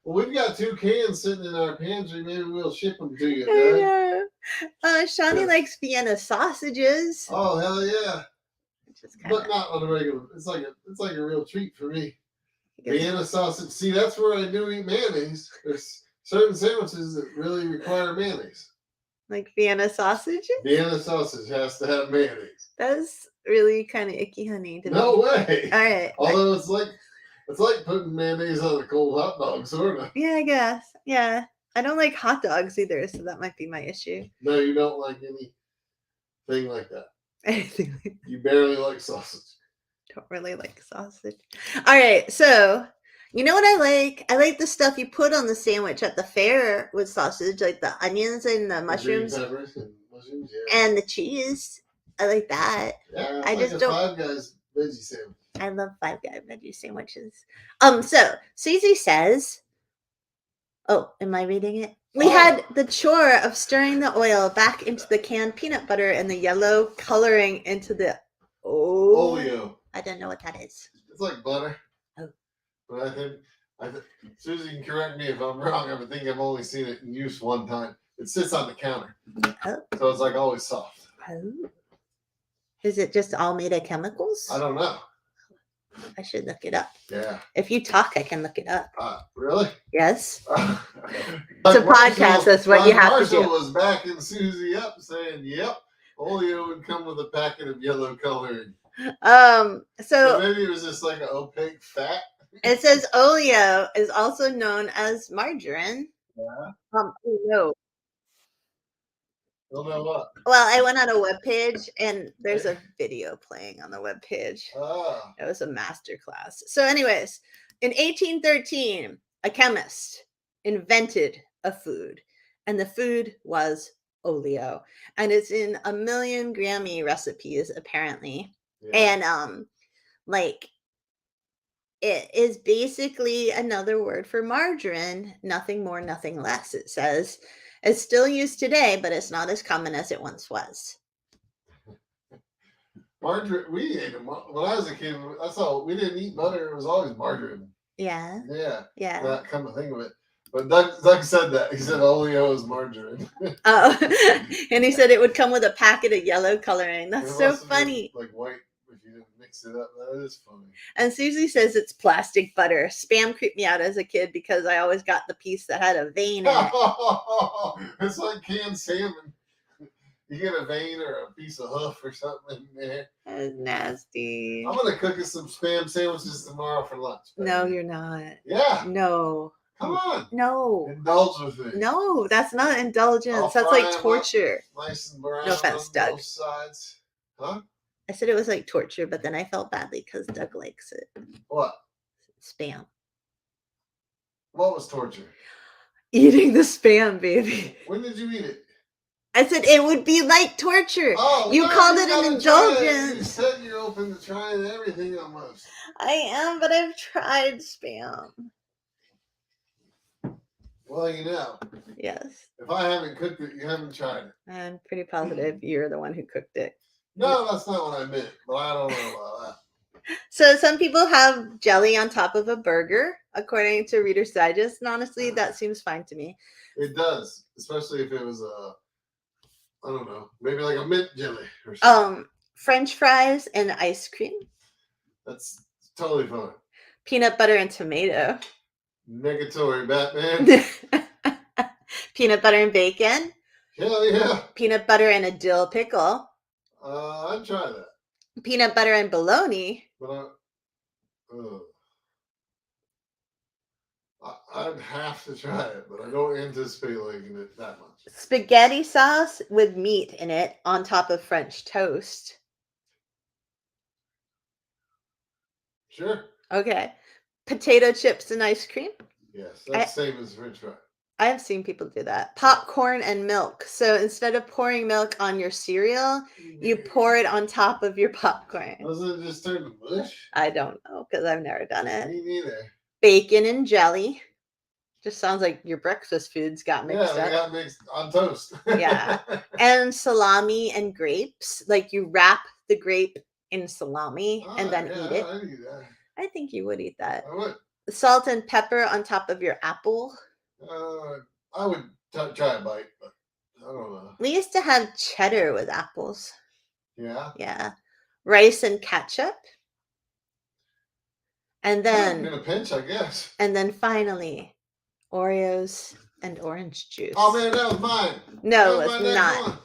Speaker 2: Well, we've got 2 cans sitting in our pantry. Maybe we'll ship them to you,
Speaker 1: Doug. Shawnee likes Vienna sausages.
Speaker 2: Oh, hell yeah.
Speaker 1: Kinda,
Speaker 2: but not on a regular. It's like a real treat for me. Vienna sausage. See, that's where I do eat mayonnaise. There's certain sandwiches that really require mayonnaise.
Speaker 1: Like Vienna sausages?
Speaker 2: Vienna sausage has to have mayonnaise.
Speaker 1: That's really kind of icky, honey.
Speaker 2: No way.
Speaker 1: All right.
Speaker 2: Although it's like putting mayonnaise on a cold hot dog, sort of.
Speaker 1: Yeah, I guess. Yeah. I don't like hot dogs either, so that might be my issue.
Speaker 2: No, you don't like anything like that.
Speaker 1: Anything like
Speaker 2: You barely like sausage.
Speaker 1: Don't really like sausage. All right, so you know what I like? I like the stuff you put on the sandwich at the fair with sausage, like the onions and the mushrooms,
Speaker 2: green peppers and mushrooms, yeah.
Speaker 1: and the cheese. I like that.
Speaker 2: Yeah,
Speaker 1: I just don't.
Speaker 2: Five Guys veggie sandwich.
Speaker 1: I love Five Guys veggie sandwiches. So Susie says, "Oh, am I reading it?" We had the chore of stirring the oil back into the canned peanut butter and the yellow coloring into the
Speaker 2: oleo.
Speaker 1: I don't know what that is.
Speaker 2: It's like butter.
Speaker 1: Oh.
Speaker 2: But I think Susie can correct me if I'm wrong. I think I've only seen it in use one time. It sits on the counter.
Speaker 1: Oh.
Speaker 2: So it's like always soft.
Speaker 1: Oh. Is it just all made of chemicals?
Speaker 2: I don't know.
Speaker 1: I should look it up.
Speaker 2: Yeah.
Speaker 1: If you talk, I can look it up.
Speaker 2: Really?
Speaker 1: Yes. It's a podcast. That's what you have to do.
Speaker 2: Marshall was backing Susie up, saying, "Yep, oleo would come with a packet of yellow coloring."
Speaker 1: So
Speaker 2: maybe it was just like an opaque fat.
Speaker 1: It says oleo is also known as margarine.
Speaker 2: Yeah.
Speaker 1: No.
Speaker 2: Don't know what.
Speaker 1: Well, I went on a webpage and there's a video playing on the webpage.
Speaker 2: Oh.
Speaker 1: It was a master class. So, anyways, in 1813, a chemist invented a food, and the food was oleo, and it's in a million Grammy recipes apparently. Yeah. And like it is basically another word for margarine, nothing more, nothing less. It says it's still used today, but it's not as common as it once was.
Speaker 2: Margarine, we ate them when I was a kid. That's all. We didn't eat butter. It was always margarine.
Speaker 1: Yeah.
Speaker 2: Yeah. Not come to think of it. But Doug said that. He said oleo is margarine.
Speaker 1: Oh, and he said it would come with a packet of yellow coloring. That's so funny.
Speaker 2: Like white, if you didn't mix it up. That is funny.
Speaker 1: And Susie says it's plastic butter. Spam creeped me out as a kid because I always got the piece that had a vein in it.
Speaker 2: It's like canned salmon. You get a vein or a piece of hoof or something in there.
Speaker 1: That's nasty.
Speaker 2: I'm going to cook us some Spam sandwiches tomorrow for lunch. Baby.
Speaker 1: No, you're not.
Speaker 2: Yeah.
Speaker 1: No.
Speaker 2: Come on.
Speaker 1: No.
Speaker 2: Indulge with me.
Speaker 1: No, that's not indulgence. That's like torture.
Speaker 2: Nice and brown.
Speaker 1: No offense,
Speaker 2: on
Speaker 1: Doug.
Speaker 2: both sides. Huh?
Speaker 1: I said it was like torture, but then I felt badly because Doug likes it.
Speaker 2: What?
Speaker 1: Spam.
Speaker 2: What was torture?
Speaker 1: Eating the Spam, baby.
Speaker 2: When did you eat it?
Speaker 1: I said it would be like torture.
Speaker 2: Oh,
Speaker 1: you called it an indulgence.
Speaker 2: You said you're open to trying everything almost.
Speaker 1: I am, but I've tried Spam.
Speaker 2: Well, you know.
Speaker 1: Yes.
Speaker 2: If I haven't cooked it, you haven't tried it.
Speaker 1: I'm pretty positive you're the one who cooked it.
Speaker 2: No, that's not what I meant, but I don't know about that.
Speaker 1: So some people have jelly on top of a burger, according to Reader's Digest, and honestly, that seems fine to me.
Speaker 2: It does, especially if it was I don't know, maybe like a mint jelly or something.
Speaker 1: French fries and ice cream.
Speaker 2: That's totally fine.
Speaker 1: Peanut butter and tomato.
Speaker 2: Negatory, Batman.
Speaker 1: Peanut butter and bacon.
Speaker 2: Hell yeah.
Speaker 1: Peanut butter and a dill pickle.
Speaker 2: I'd try that.
Speaker 1: Peanut butter and bologna.
Speaker 2: But I'd have to try it, but I don't anticipate liking it that much.
Speaker 1: Spaghetti sauce with meat in it on top of French toast.
Speaker 2: Sure.
Speaker 1: Okay. Potato chips and ice cream.
Speaker 2: Yes, that's the same as French fry.
Speaker 1: I have seen people do that. Popcorn and milk. So instead of pouring milk on your cereal, you pour it on top of your popcorn.
Speaker 2: Doesn't it just turn to mush?
Speaker 1: I don't know because I've never done it.
Speaker 2: Me neither.
Speaker 1: Bacon and jelly. Just sounds like your breakfast foods got mixed
Speaker 2: Yeah, they
Speaker 1: up.
Speaker 2: got mixed on toast.
Speaker 1: Yeah. And salami and grapes. Like you wrap the grape in salami and then
Speaker 2: yeah,
Speaker 1: eat it.
Speaker 2: I eat that.
Speaker 1: I think you would eat that.
Speaker 2: I would.
Speaker 1: Salt and pepper on top of your apple.
Speaker 2: I would try a bite, but I don't know.
Speaker 1: We used to have cheddar with apples.
Speaker 2: Yeah.
Speaker 1: Yeah. Rice and ketchup. And
Speaker 2: In
Speaker 1: then
Speaker 2: a pinch, I guess.
Speaker 1: and then finally Oreos and orange juice.
Speaker 2: Oh man, that was mine.
Speaker 1: No,
Speaker 2: that was
Speaker 1: it's
Speaker 2: my next
Speaker 1: not.
Speaker 2: one.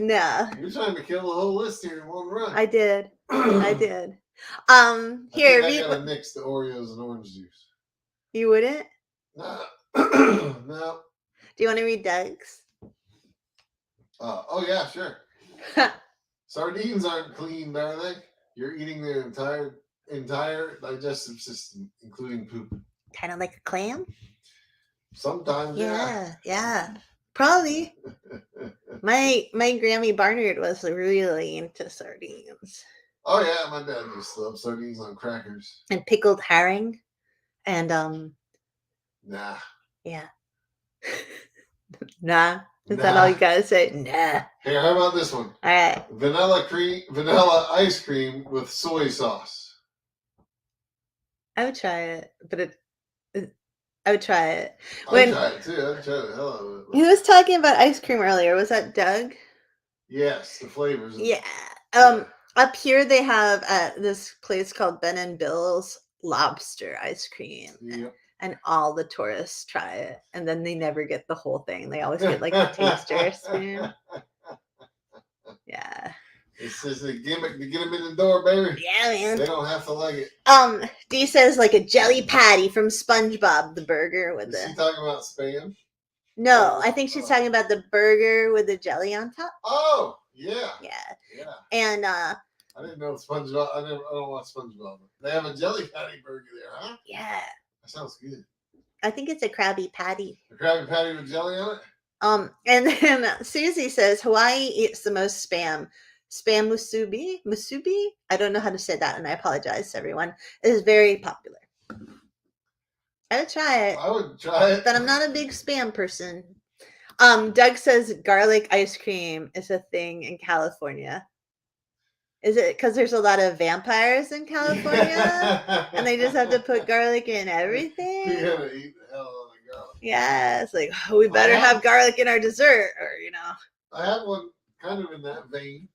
Speaker 1: No.
Speaker 2: You're trying to kill the whole list here in one run.
Speaker 1: I did. I did.
Speaker 2: I
Speaker 1: Here,
Speaker 2: think I gotta mix the Oreos and orange juice.
Speaker 1: You wouldn't?
Speaker 2: No. No.
Speaker 1: Do you want to read Doug's?
Speaker 2: Oh yeah, sure. Sardines aren't clean, are they? You're eating their entire digestive system, including poop.
Speaker 1: Kind of like a clam?
Speaker 2: Sometimes,
Speaker 1: Yeah. Probably. My Grammy Barnard was really into sardines.
Speaker 2: Oh yeah, my dad just loves sardines on crackers.
Speaker 1: And pickled herring. And
Speaker 2: Nah.
Speaker 1: yeah. Nah. Is that all you gotta say? Nah.
Speaker 2: Here, how about this one?
Speaker 1: All right.
Speaker 2: Vanilla ice cream with soy sauce.
Speaker 1: I would try it, but I would try it.
Speaker 2: I'd try it too. I'd try the hell out of it.
Speaker 1: Who was talking about ice cream earlier? Was that Doug?
Speaker 2: Yes, the flavors.
Speaker 1: Yeah. Up here they have this place called Ben and Bill's lobster ice cream.
Speaker 2: Yep.
Speaker 1: And all the tourists try it, and then they never get the whole thing. They always get like the taster spoon. Yeah.
Speaker 2: It's just a gimmick to get them in the door, baby.
Speaker 1: Yeah, man.
Speaker 2: They don't have to like it.
Speaker 1: Dee says like a jelly patty from SpongeBob, the burger with
Speaker 2: Is she talking about Spam?
Speaker 1: No, I think she's talking about the burger with the jelly on top.
Speaker 2: Oh, yeah.
Speaker 1: Yeah. And
Speaker 2: I didn't know SpongeBob. I don't watch SpongeBob. They have a jelly patty burger there, huh?
Speaker 1: Yeah.
Speaker 2: That sounds good.
Speaker 1: I think it's a Krabby Patty.
Speaker 2: A Krabby Patty with jelly on it?
Speaker 1: And then Susie says Hawaii eats the most spam. Spam musubi? I don't know how to say that, and I apologize to everyone. It is very popular. I would try it.
Speaker 2: I would try it.
Speaker 1: But I'm not a big spam person. Doug says garlic ice cream is a thing in California. Is it because there's a lot of vampires in California and they just have to put garlic in everything?
Speaker 2: You gotta eat the hell out of garlic.
Speaker 1: Yeah, it's like, oh, we better have garlic in our dessert, or
Speaker 2: I have one kind of in that vein.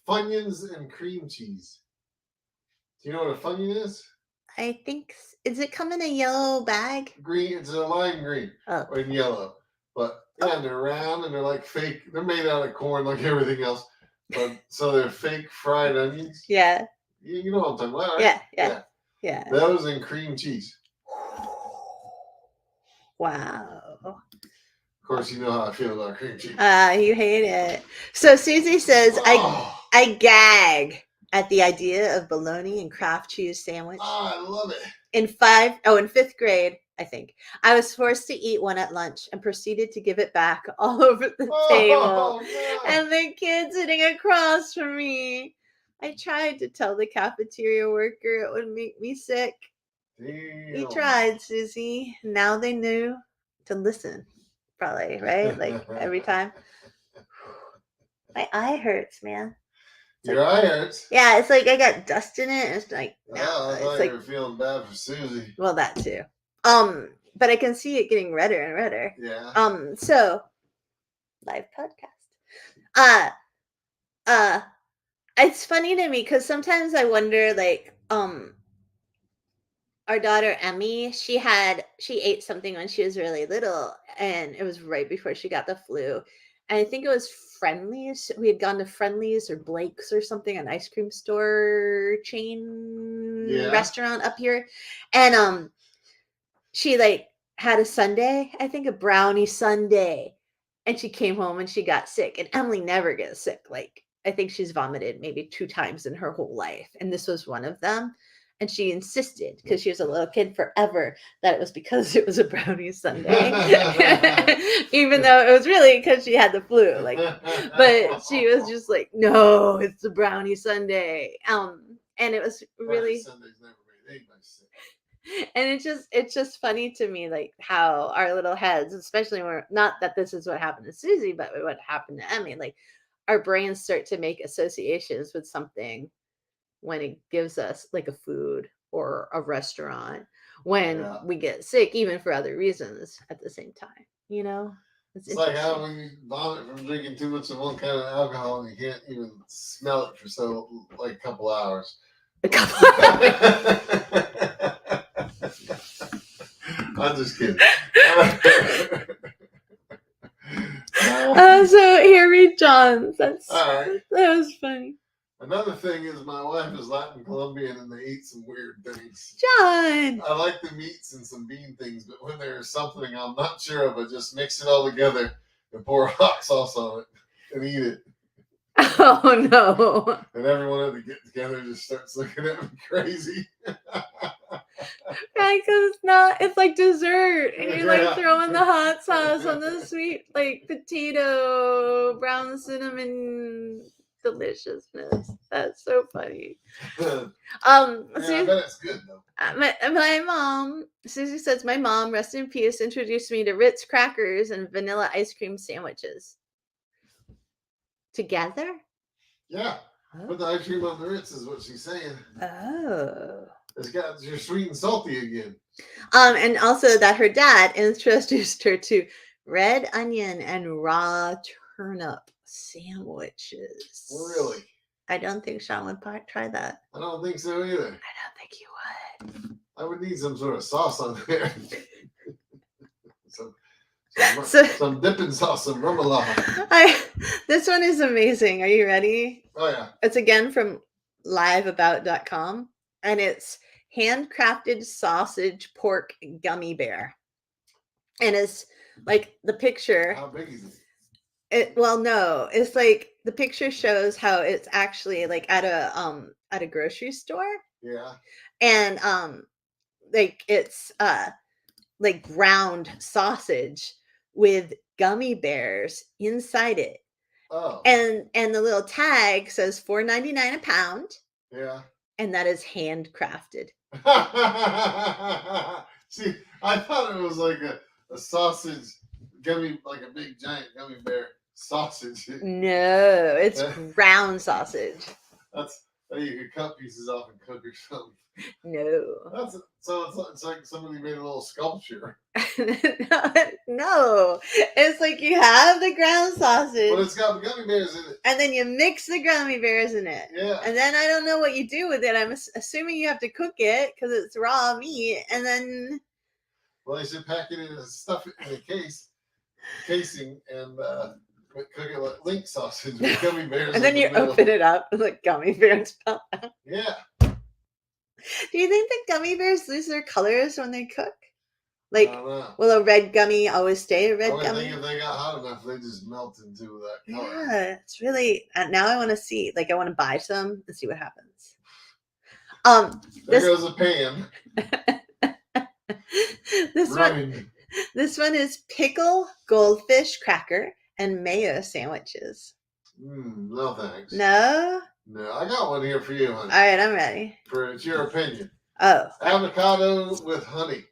Speaker 2: Funyuns and cream cheese. Do you know what a Funyun is?
Speaker 1: I think, is it come in a yellow bag?
Speaker 2: Green, it's a lime green or in yellow. But yeah, they're round and they're like fake. They're made out of corn like everything else. But so they're fake fried onions.
Speaker 1: Yeah.
Speaker 2: You know what I'm talking about, right?
Speaker 1: Yeah.
Speaker 2: Those and cream cheese.
Speaker 1: Wow.
Speaker 2: Of course, you know how I feel about cream cheese.
Speaker 1: You hate it. So Susie says, I gag at the idea of bologna and Kraft cheese sandwich.
Speaker 2: Oh, I love it.
Speaker 1: In fifth grade, I think, I was forced to eat one at lunch and proceeded to give it back all over the table.
Speaker 2: No.
Speaker 1: And the kid sitting across from me. I tried to tell the cafeteria worker it would make me sick.
Speaker 2: Damn.
Speaker 1: He tried, Susie. Now they knew to listen. Probably, right? Like every time. My eye hurts, man.
Speaker 2: Your eye hurts?
Speaker 1: Yeah, it's like I got dust in it. And it's like, no.
Speaker 2: I thought
Speaker 1: it's
Speaker 2: you were feeling bad for Susie.
Speaker 1: Well, that too. But I can see it getting redder and redder.
Speaker 2: Yeah.
Speaker 1: So live podcast. It's funny to me because sometimes I wonder, like, our daughter Emmy, she ate something when she was really little, and it was right before she got the flu. And I think it was Friendly's. We had gone to Friendly's or Blake's or something, an ice cream store chain restaurant up here. And she like had a sundae, I think a brownie sundae. And she came home and she got sick. And Emily never gets sick. Like, I think she's vomited maybe 2 times in her whole life. And this was one of them. And she insisted, because she was a little kid forever, that it was because it was a brownie sundae. Even though it was really because she had the flu. Like, but she was just like, no, it's the brownie sundae. And it was really.
Speaker 2: Sunday's never made anybody sick.
Speaker 1: And it's just funny to me, like how our little heads, especially when not that this is what happened to Susie, but what happened to Emmy, like our brains start to make associations with something when it gives us like a food or a restaurant when
Speaker 2: Yeah.
Speaker 1: we get sick, even for other reasons at the same time. It's
Speaker 2: It's like how
Speaker 1: interesting.
Speaker 2: when you vomit from drinking too much of one kind of alcohol and you can't even smell it for like a couple hours.
Speaker 1: A couple.
Speaker 2: I'm just kidding.
Speaker 1: So here, read John's.
Speaker 2: All right.
Speaker 1: That was funny.
Speaker 2: Another thing is my wife is Latin Colombian and they eat some weird things.
Speaker 1: John.
Speaker 2: I like the meats and some bean things, but when there's something I'm not sure of, I just mix it all together and pour hot sauce on it and eat it.
Speaker 1: Oh no.
Speaker 2: And everyone at the get together just starts looking at me crazy.
Speaker 1: Right, because it's like dessert, and you're like
Speaker 2: Yeah.
Speaker 1: throwing the hot sauce on the sweet, like potato, brown cinnamon deliciousness. That's so funny.
Speaker 2: Yeah,
Speaker 1: I
Speaker 2: I bet it's good though.
Speaker 1: My mom, Susie says, my mom, rest in peace, introduced me to Ritz crackers and vanilla ice cream sandwiches. Together?
Speaker 2: Yeah.
Speaker 1: Oh.
Speaker 2: Put the ice cream on the Ritz is what she's saying.
Speaker 1: Oh.
Speaker 2: You're sweet and salty again.
Speaker 1: And also that her dad introduced her to red onion and raw turnip sandwiches.
Speaker 2: Really?
Speaker 1: I don't think Sean would try that.
Speaker 2: I don't think so either.
Speaker 1: I don't think you would.
Speaker 2: I would need some sort of sauce on there. some dipping sauce, some remoulade.
Speaker 1: This one is amazing. Are you ready?
Speaker 2: Oh yeah.
Speaker 1: It's again from liveabout.com, and it's handcrafted sausage pork gummy bear. And it's like the picture.
Speaker 2: How big is
Speaker 1: it? Well, no, it's like the picture shows how it's actually like at a grocery store.
Speaker 2: Yeah.
Speaker 1: And like it's like ground sausage with gummy bears inside it.
Speaker 2: Oh.
Speaker 1: And the little tag says $4.99 a pound.
Speaker 2: Yeah.
Speaker 1: And that is handcrafted.
Speaker 2: See, I thought it was like a sausage gummy, like a big giant gummy bear sausage.
Speaker 1: No, it's ground sausage.
Speaker 2: That's you could cut pieces off and cook or something.
Speaker 1: No.
Speaker 2: It's like somebody made a little sculpture.
Speaker 1: No, it's like you have the ground sausage,
Speaker 2: but it's got gummy bears in it,
Speaker 1: and then you mix the gummy bears in it.
Speaker 2: Yeah.
Speaker 1: And then I don't know what you do with it. I'm assuming you have to cook it because it's raw meat, and then.
Speaker 2: Well, they should pack it in and stuff it in a casing, and cook it like link sausage with gummy bears.
Speaker 1: And then you open it up and like gummy bears pop out.
Speaker 2: Yeah.
Speaker 1: Do you think the gummy bears lose their colors when they cook? Like, will a red gummy always stay a red gummy?
Speaker 2: I think if they got hot enough, they just melt into that color.
Speaker 1: Yeah, it's really. Now I want to see. Like, I want to buy some and see what happens.
Speaker 2: There goes a pan.
Speaker 1: This one is pickle, goldfish cracker, and mayo sandwiches.
Speaker 2: No thanks.
Speaker 1: No?
Speaker 2: No, I got one here for you, honey.
Speaker 1: All right, I'm ready.
Speaker 2: It's your opinion.
Speaker 1: Oh.
Speaker 2: Avocado with honey.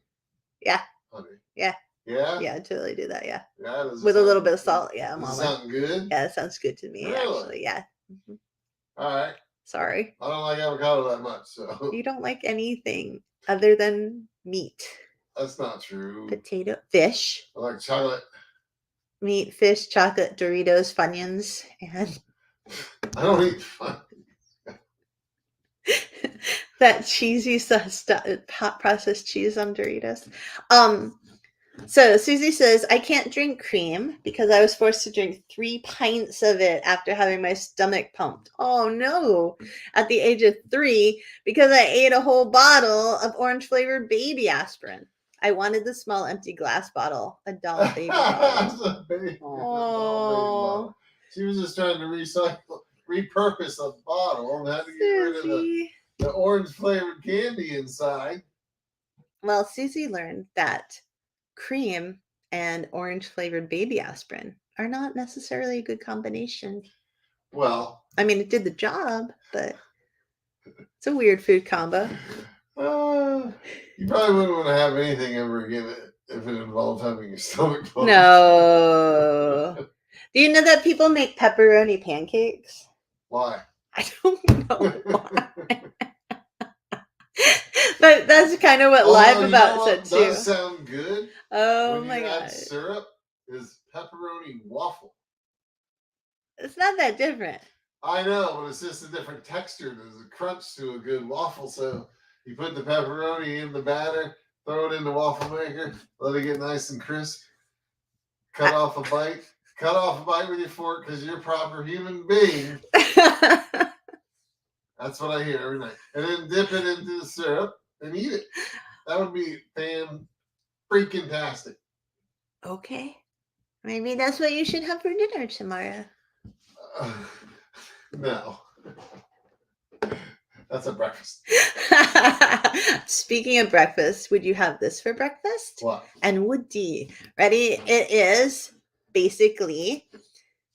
Speaker 1: Yeah.
Speaker 2: Honey.
Speaker 1: Yeah.
Speaker 2: Yeah?
Speaker 1: Yeah, I'd totally do that, yeah.
Speaker 2: With
Speaker 1: a little bit of salt, yeah.
Speaker 2: Does it sound good?
Speaker 1: Yeah, it sounds good to me, actually, yeah. Mm-hmm.
Speaker 2: All right.
Speaker 1: Sorry.
Speaker 2: I don't like avocado that much, so.
Speaker 1: You don't like anything other than meat.
Speaker 2: That's not true.
Speaker 1: Potato, fish.
Speaker 2: I like chocolate.
Speaker 1: Meat, fish, chocolate, Doritos, Funyuns, and.
Speaker 2: I don't eat Funyuns.
Speaker 1: That cheesy hot processed cheese on Doritos. So Susie says, I can't drink cream because I was forced to drink 3 pints of it after having my stomach pumped. Oh no. At the age of 3, because I ate a whole bottle of orange flavored baby aspirin. I wanted the small empty glass bottle, a doll baby bottle.
Speaker 2: Oh. She was just trying to repurpose a bottle and had to get rid of the orange flavored candy inside.
Speaker 1: Well, Susie learned that cream and orange flavored baby aspirin are not necessarily a good combination.
Speaker 2: Well,
Speaker 1: I mean, it did the job, but it's a weird food combo.
Speaker 2: You probably wouldn't want to have anything ever again if it involved having your stomach pumped.
Speaker 1: No. Do you know that people make pepperoni pancakes?
Speaker 2: Why?
Speaker 1: I don't know why. But that's kind of what Live
Speaker 2: You know
Speaker 1: About
Speaker 2: what
Speaker 1: said too.
Speaker 2: does sound good
Speaker 1: Oh
Speaker 2: when
Speaker 1: my
Speaker 2: you add
Speaker 1: god.
Speaker 2: syrup is pepperoni waffle.
Speaker 1: It's not that different.
Speaker 2: I know, but it's just a different texture. There's a crunch to a good waffle. So you put the pepperoni in the batter, throw it in the waffle maker, let it get nice and crisp. Cut off a bite. Cut off a bite with your fork because you're a proper human being. That's what I hear every night. And then dip it into the syrup and eat it. That would be fan-freaking-tastic.
Speaker 1: Okay. Maybe that's what you should have for dinner tomorrow.
Speaker 2: No. That's a breakfast.
Speaker 1: Speaking of breakfast, would you have this for breakfast?
Speaker 2: What?
Speaker 1: And would you? Ready? It is basically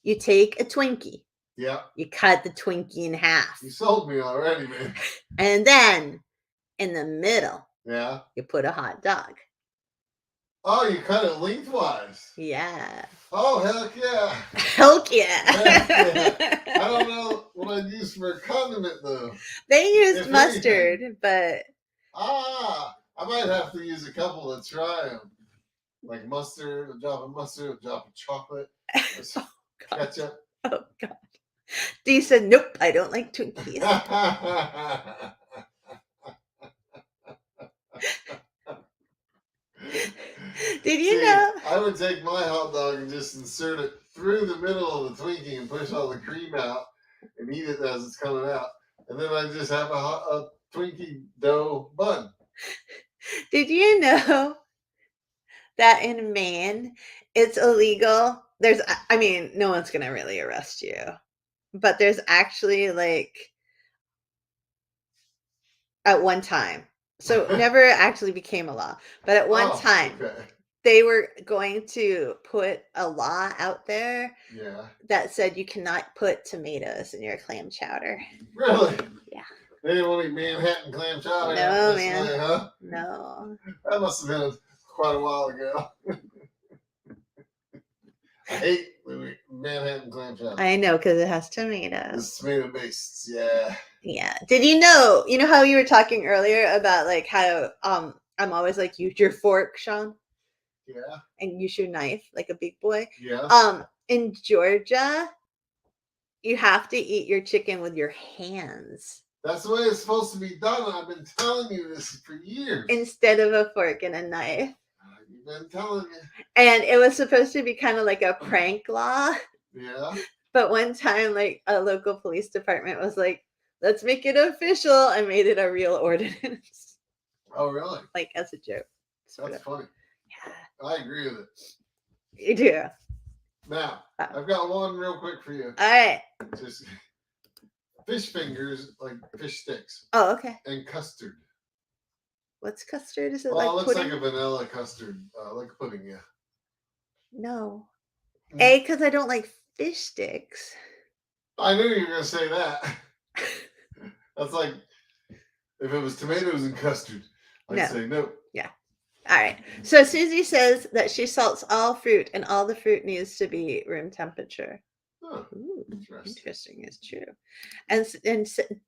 Speaker 1: you take a Twinkie.
Speaker 2: Yeah.
Speaker 1: You cut the Twinkie in half.
Speaker 2: You sold me already, man.
Speaker 1: And then in the middle,
Speaker 2: yeah,
Speaker 1: you put a hot dog.
Speaker 2: Oh, you cut it lengthwise.
Speaker 1: Yeah.
Speaker 2: Oh, heck yeah.
Speaker 1: Heck yeah.
Speaker 2: I don't know what I'd use for a condiment, though.
Speaker 1: They used mustard, but...
Speaker 2: I might have to use a couple to try them. Like mustard, a drop of mustard, a drop of chocolate, ketchup.
Speaker 1: Oh, God. Dee said, nope, I don't like Twinkies. Did you know?
Speaker 2: I would take my hot dog and just insert it through the middle of the Twinkie and push all the cream out and eat it as it's coming out. And then I just have a Twinkie dough bun.
Speaker 1: Did you know that in Maine, it's illegal? No one's going to really arrest you. But there's actually at one time, so it never actually became a law, but at one time, they were going to put a law out there that said you cannot put tomatoes in your clam chowder.
Speaker 2: Really?
Speaker 1: Yeah.
Speaker 2: They didn't want to eat Manhattan clam chowder.
Speaker 1: No, man.
Speaker 2: Way, huh?
Speaker 1: No.
Speaker 2: That must have been quite a while ago. I hate Manhattan clam chowder.
Speaker 1: I know, because it has tomatoes.
Speaker 2: It's tomato based, yeah.
Speaker 1: Yeah. Did you know how you were talking earlier about how I'm always use your fork, Sean?
Speaker 2: Yeah.
Speaker 1: And use your knife like a big boy.
Speaker 2: Yeah.
Speaker 1: In Georgia, you have to eat your chicken with your hands.
Speaker 2: That's the way it's supposed to be done. I've been telling you this for years.
Speaker 1: Instead of a fork and a knife.
Speaker 2: You've been telling me.
Speaker 1: And it was supposed to be kind of like a prank law.
Speaker 2: Yeah.
Speaker 1: But one time, a local police department was like, let's make it official, and made it a real ordinance.
Speaker 2: Oh, really?
Speaker 1: As a joke.
Speaker 2: That's funny.
Speaker 1: Yeah.
Speaker 2: I agree with it.
Speaker 1: You do.
Speaker 2: Now, I've got one real quick for you.
Speaker 1: All right.
Speaker 2: Just fish fingers, like fish sticks.
Speaker 1: Oh, okay.
Speaker 2: And custard.
Speaker 1: What's custard? Is it
Speaker 2: it looks
Speaker 1: pudding?
Speaker 2: like a vanilla custard, like pudding, yeah.
Speaker 1: No. Because I don't like fish sticks.
Speaker 2: I knew you were going to say that. That's like, if it was tomatoes and custard, I'd say no.
Speaker 1: Yeah. All right. So Susie says that she salts all fruit, and all the fruit needs to be room temperature.
Speaker 2: Oh,
Speaker 1: ooh, interesting. It's true. And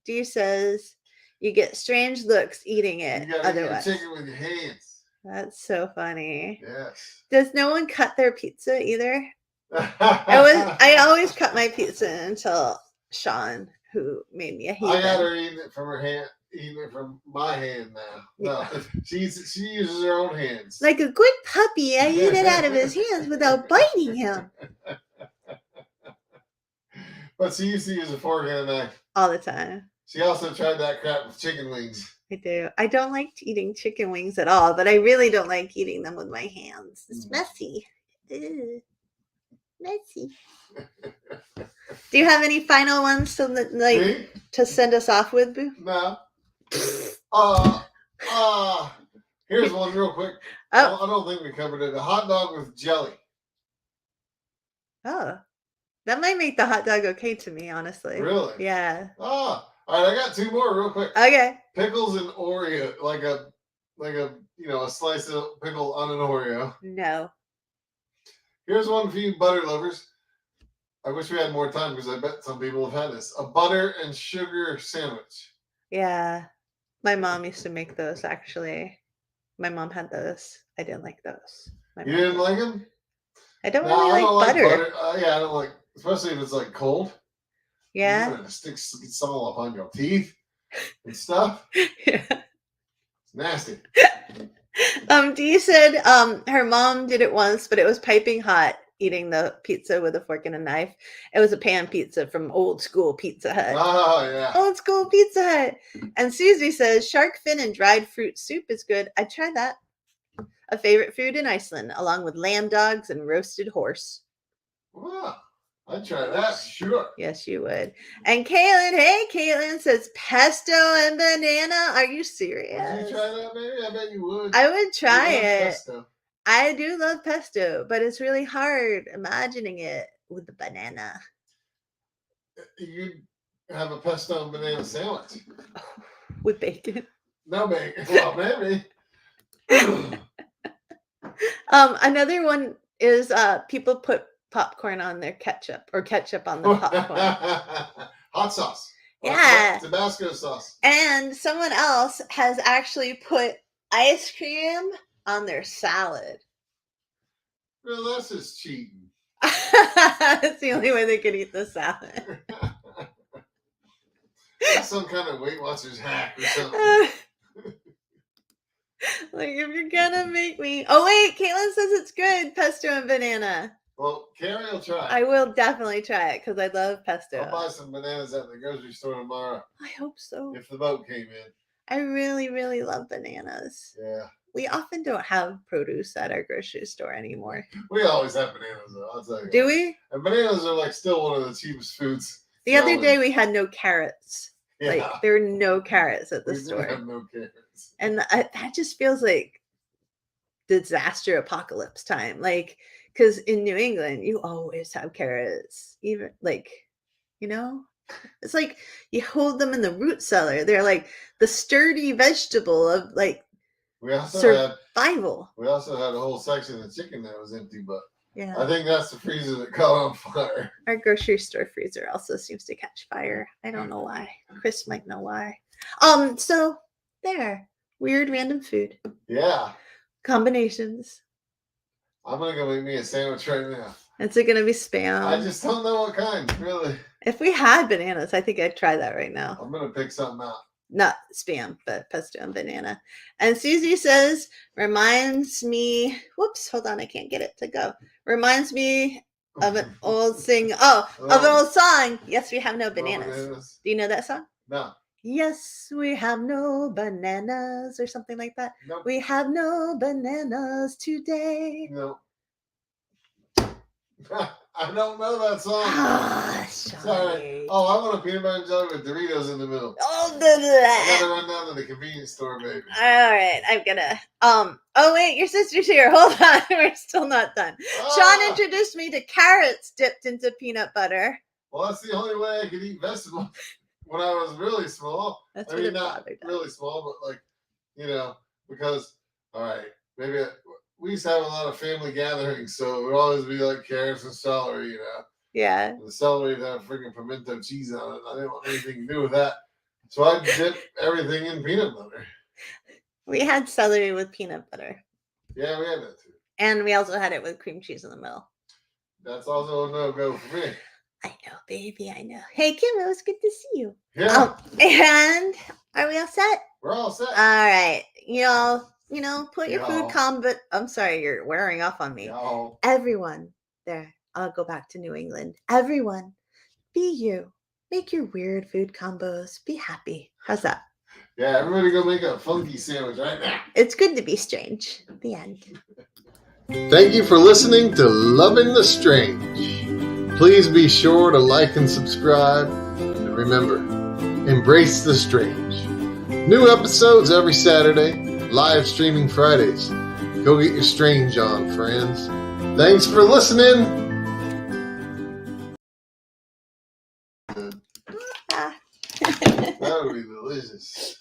Speaker 1: Dee says you get strange looks eating it.
Speaker 2: You gotta
Speaker 1: otherwise,
Speaker 2: eat your chicken with your hands.
Speaker 1: That's so funny.
Speaker 2: Yes.
Speaker 1: Does no one cut their pizza either? I always cut my pizza until Sean, who made me a heathen.
Speaker 2: I got her eating it from her hand. Eating it from my hand now. No, she uses her own hands.
Speaker 1: Like a good puppy, I eat it out of his hands without biting him.
Speaker 2: But she used to use a fork and a knife.
Speaker 1: All the time.
Speaker 2: She also tried that crap with chicken wings.
Speaker 1: I do. I don't like eating chicken wings at all, but I really don't like eating them with my hands. It's messy. Ew. Messy. Do you have any final ones to send us off with, Boo?
Speaker 2: No. Here's one real quick.
Speaker 1: Oh.
Speaker 2: I don't think we covered it. A hot dog with jelly.
Speaker 1: Oh. That might make the hot dog okay to me, honestly.
Speaker 2: Really?
Speaker 1: Yeah.
Speaker 2: All right, I got two more real quick.
Speaker 1: Okay.
Speaker 2: Pickles and Oreo, like a a slice of pickle on an Oreo.
Speaker 1: No.
Speaker 2: Here's one for you butter lovers. I wish we had more time because I bet some people have had this. A butter and sugar sandwich.
Speaker 1: Yeah. My mom used to make those, actually. My mom had those. I didn't like those. My
Speaker 2: You
Speaker 1: mom
Speaker 2: didn't
Speaker 1: did.
Speaker 2: like them?
Speaker 1: I don't
Speaker 2: No,
Speaker 1: really
Speaker 2: I
Speaker 1: like
Speaker 2: don't like
Speaker 1: butter.
Speaker 2: Yeah, I don't like, especially if it's like cold.
Speaker 1: Yeah.
Speaker 2: It sticks some all up on your teeth and stuff.
Speaker 1: Yeah.
Speaker 2: It's nasty.
Speaker 1: Dee said her mom did it once, but it was piping hot eating the pizza with a fork and a knife. It was a pan pizza from old school Pizza Hut.
Speaker 2: Oh, yeah.
Speaker 1: Old school Pizza Hut. And Susie says shark fin and dried fruit soup is good. I'd try that. A favorite food in Iceland, along with lamb dogs and roasted horse.
Speaker 2: Wow. I'd try that, sure.
Speaker 1: Yes, you would. And Caitlin says pesto and banana. Are you serious?
Speaker 2: Would you try that, maybe? I bet you would.
Speaker 1: I would try it.
Speaker 2: Pesto.
Speaker 1: I do love pesto, but it's really hard imagining it with the banana.
Speaker 2: You'd have a pesto and banana sandwich.
Speaker 1: With bacon.
Speaker 2: No bacon. Well, maybe.
Speaker 1: Another one is people put popcorn on their ketchup or ketchup on the popcorn.
Speaker 2: Hot sauce.
Speaker 1: Yeah.
Speaker 2: Tabasco sauce.
Speaker 1: And someone else has actually put ice cream on their salad.
Speaker 2: Well, that's just cheating.
Speaker 1: That's the only way they could eat the salad.
Speaker 2: That's some kind of Weight Watchers hack or something.
Speaker 1: Like, if you're gonna make me. Oh, wait, Caitlin says it's good, pesto and banana.
Speaker 2: Well, Carrie will try.
Speaker 1: I will definitely try it because I love pesto.
Speaker 2: I'll buy some bananas at the grocery store tomorrow.
Speaker 1: I hope so.
Speaker 2: If the boat came in.
Speaker 1: I really, really love bananas.
Speaker 2: Yeah.
Speaker 1: We often don't have produce at our grocery store anymore.
Speaker 2: We always have bananas, though. I'll tell you.
Speaker 1: Do we?
Speaker 2: And bananas are like still one of the cheapest foods.
Speaker 1: The other day we had no carrots.
Speaker 2: Yeah.
Speaker 1: Like, there were no carrots at the
Speaker 2: We
Speaker 1: store.
Speaker 2: have no carrots.
Speaker 1: And that just feels like disaster apocalypse time. Like, because in New England, you always have carrots. Even like, it's like you hold them in the root cellar. They're like the sturdy vegetable of like survival.
Speaker 2: We also had a whole section of chicken that was empty, but
Speaker 1: yeah,
Speaker 2: I think that's the freezer that caught on fire.
Speaker 1: Our grocery store freezer also seems to catch fire. I don't know why. Chris might know why. So there, weird random food.
Speaker 2: Yeah.
Speaker 1: Combinations.
Speaker 2: I'm gonna go make me a sandwich right now.
Speaker 1: Is it gonna be Spam?
Speaker 2: I just don't know what kind, really.
Speaker 1: If we had bananas, I think I'd try that right now.
Speaker 2: I'm gonna pick something out.
Speaker 1: Not Spam, but pesto and banana. And Susie says, reminds me, whoops, hold on, I can't get it to go. Reminds me of an old of an old song. Yes, we have no bananas. Do you know that song?
Speaker 2: No.
Speaker 1: Yes, we have no bananas or something like that.
Speaker 2: Nope.
Speaker 1: We have no bananas today.
Speaker 2: No. I don't know that song.
Speaker 1: Sorry.
Speaker 2: Oh, I want a peanut butter and jelly with Doritos in the middle.
Speaker 1: Oh,
Speaker 2: I gotta run down to the convenience store, baby.
Speaker 1: All right, I'm gonna. Oh wait, your sister's here. Hold on, we're still not done. Sean introduced me to carrots dipped into peanut butter.
Speaker 2: Well, that's the only way I could eat vegetables when I was really small.
Speaker 1: That's
Speaker 2: not really small, but like, because all right, maybe we used to have a lot of family gatherings, so it would always be like carrots and celery,
Speaker 1: Yeah.
Speaker 2: And the celery would have freaking pimento cheese on it. I didn't want anything to do with that. So I dip everything in peanut butter.
Speaker 1: We had celery with peanut butter.
Speaker 2: Yeah, we had that too.
Speaker 1: And we also had it with cream cheese in the middle.
Speaker 2: That's also a no-go for me.
Speaker 1: I know, baby, I know. Hey, Kim, it was good to see you.
Speaker 2: Yeah.
Speaker 1: And are we all set?
Speaker 2: We're all set.
Speaker 1: All right. Put your food combo. I'm sorry, you're wearing off on me.
Speaker 2: Y'all.
Speaker 1: Everyone, there, I'll go back to New England. Everyone, be you. Make your weird food combos. Be happy. How's that?
Speaker 2: Yeah, everybody go make a funky sandwich right now.
Speaker 1: It's good to be strange. The end.
Speaker 2: Thank you for listening to Loving the Strange. Please be sure to like and subscribe. And remember, embrace the strange. New episodes every Saturday. Live streaming Fridays. Go get your strange on, friends. Thanks for listening. That would be delicious.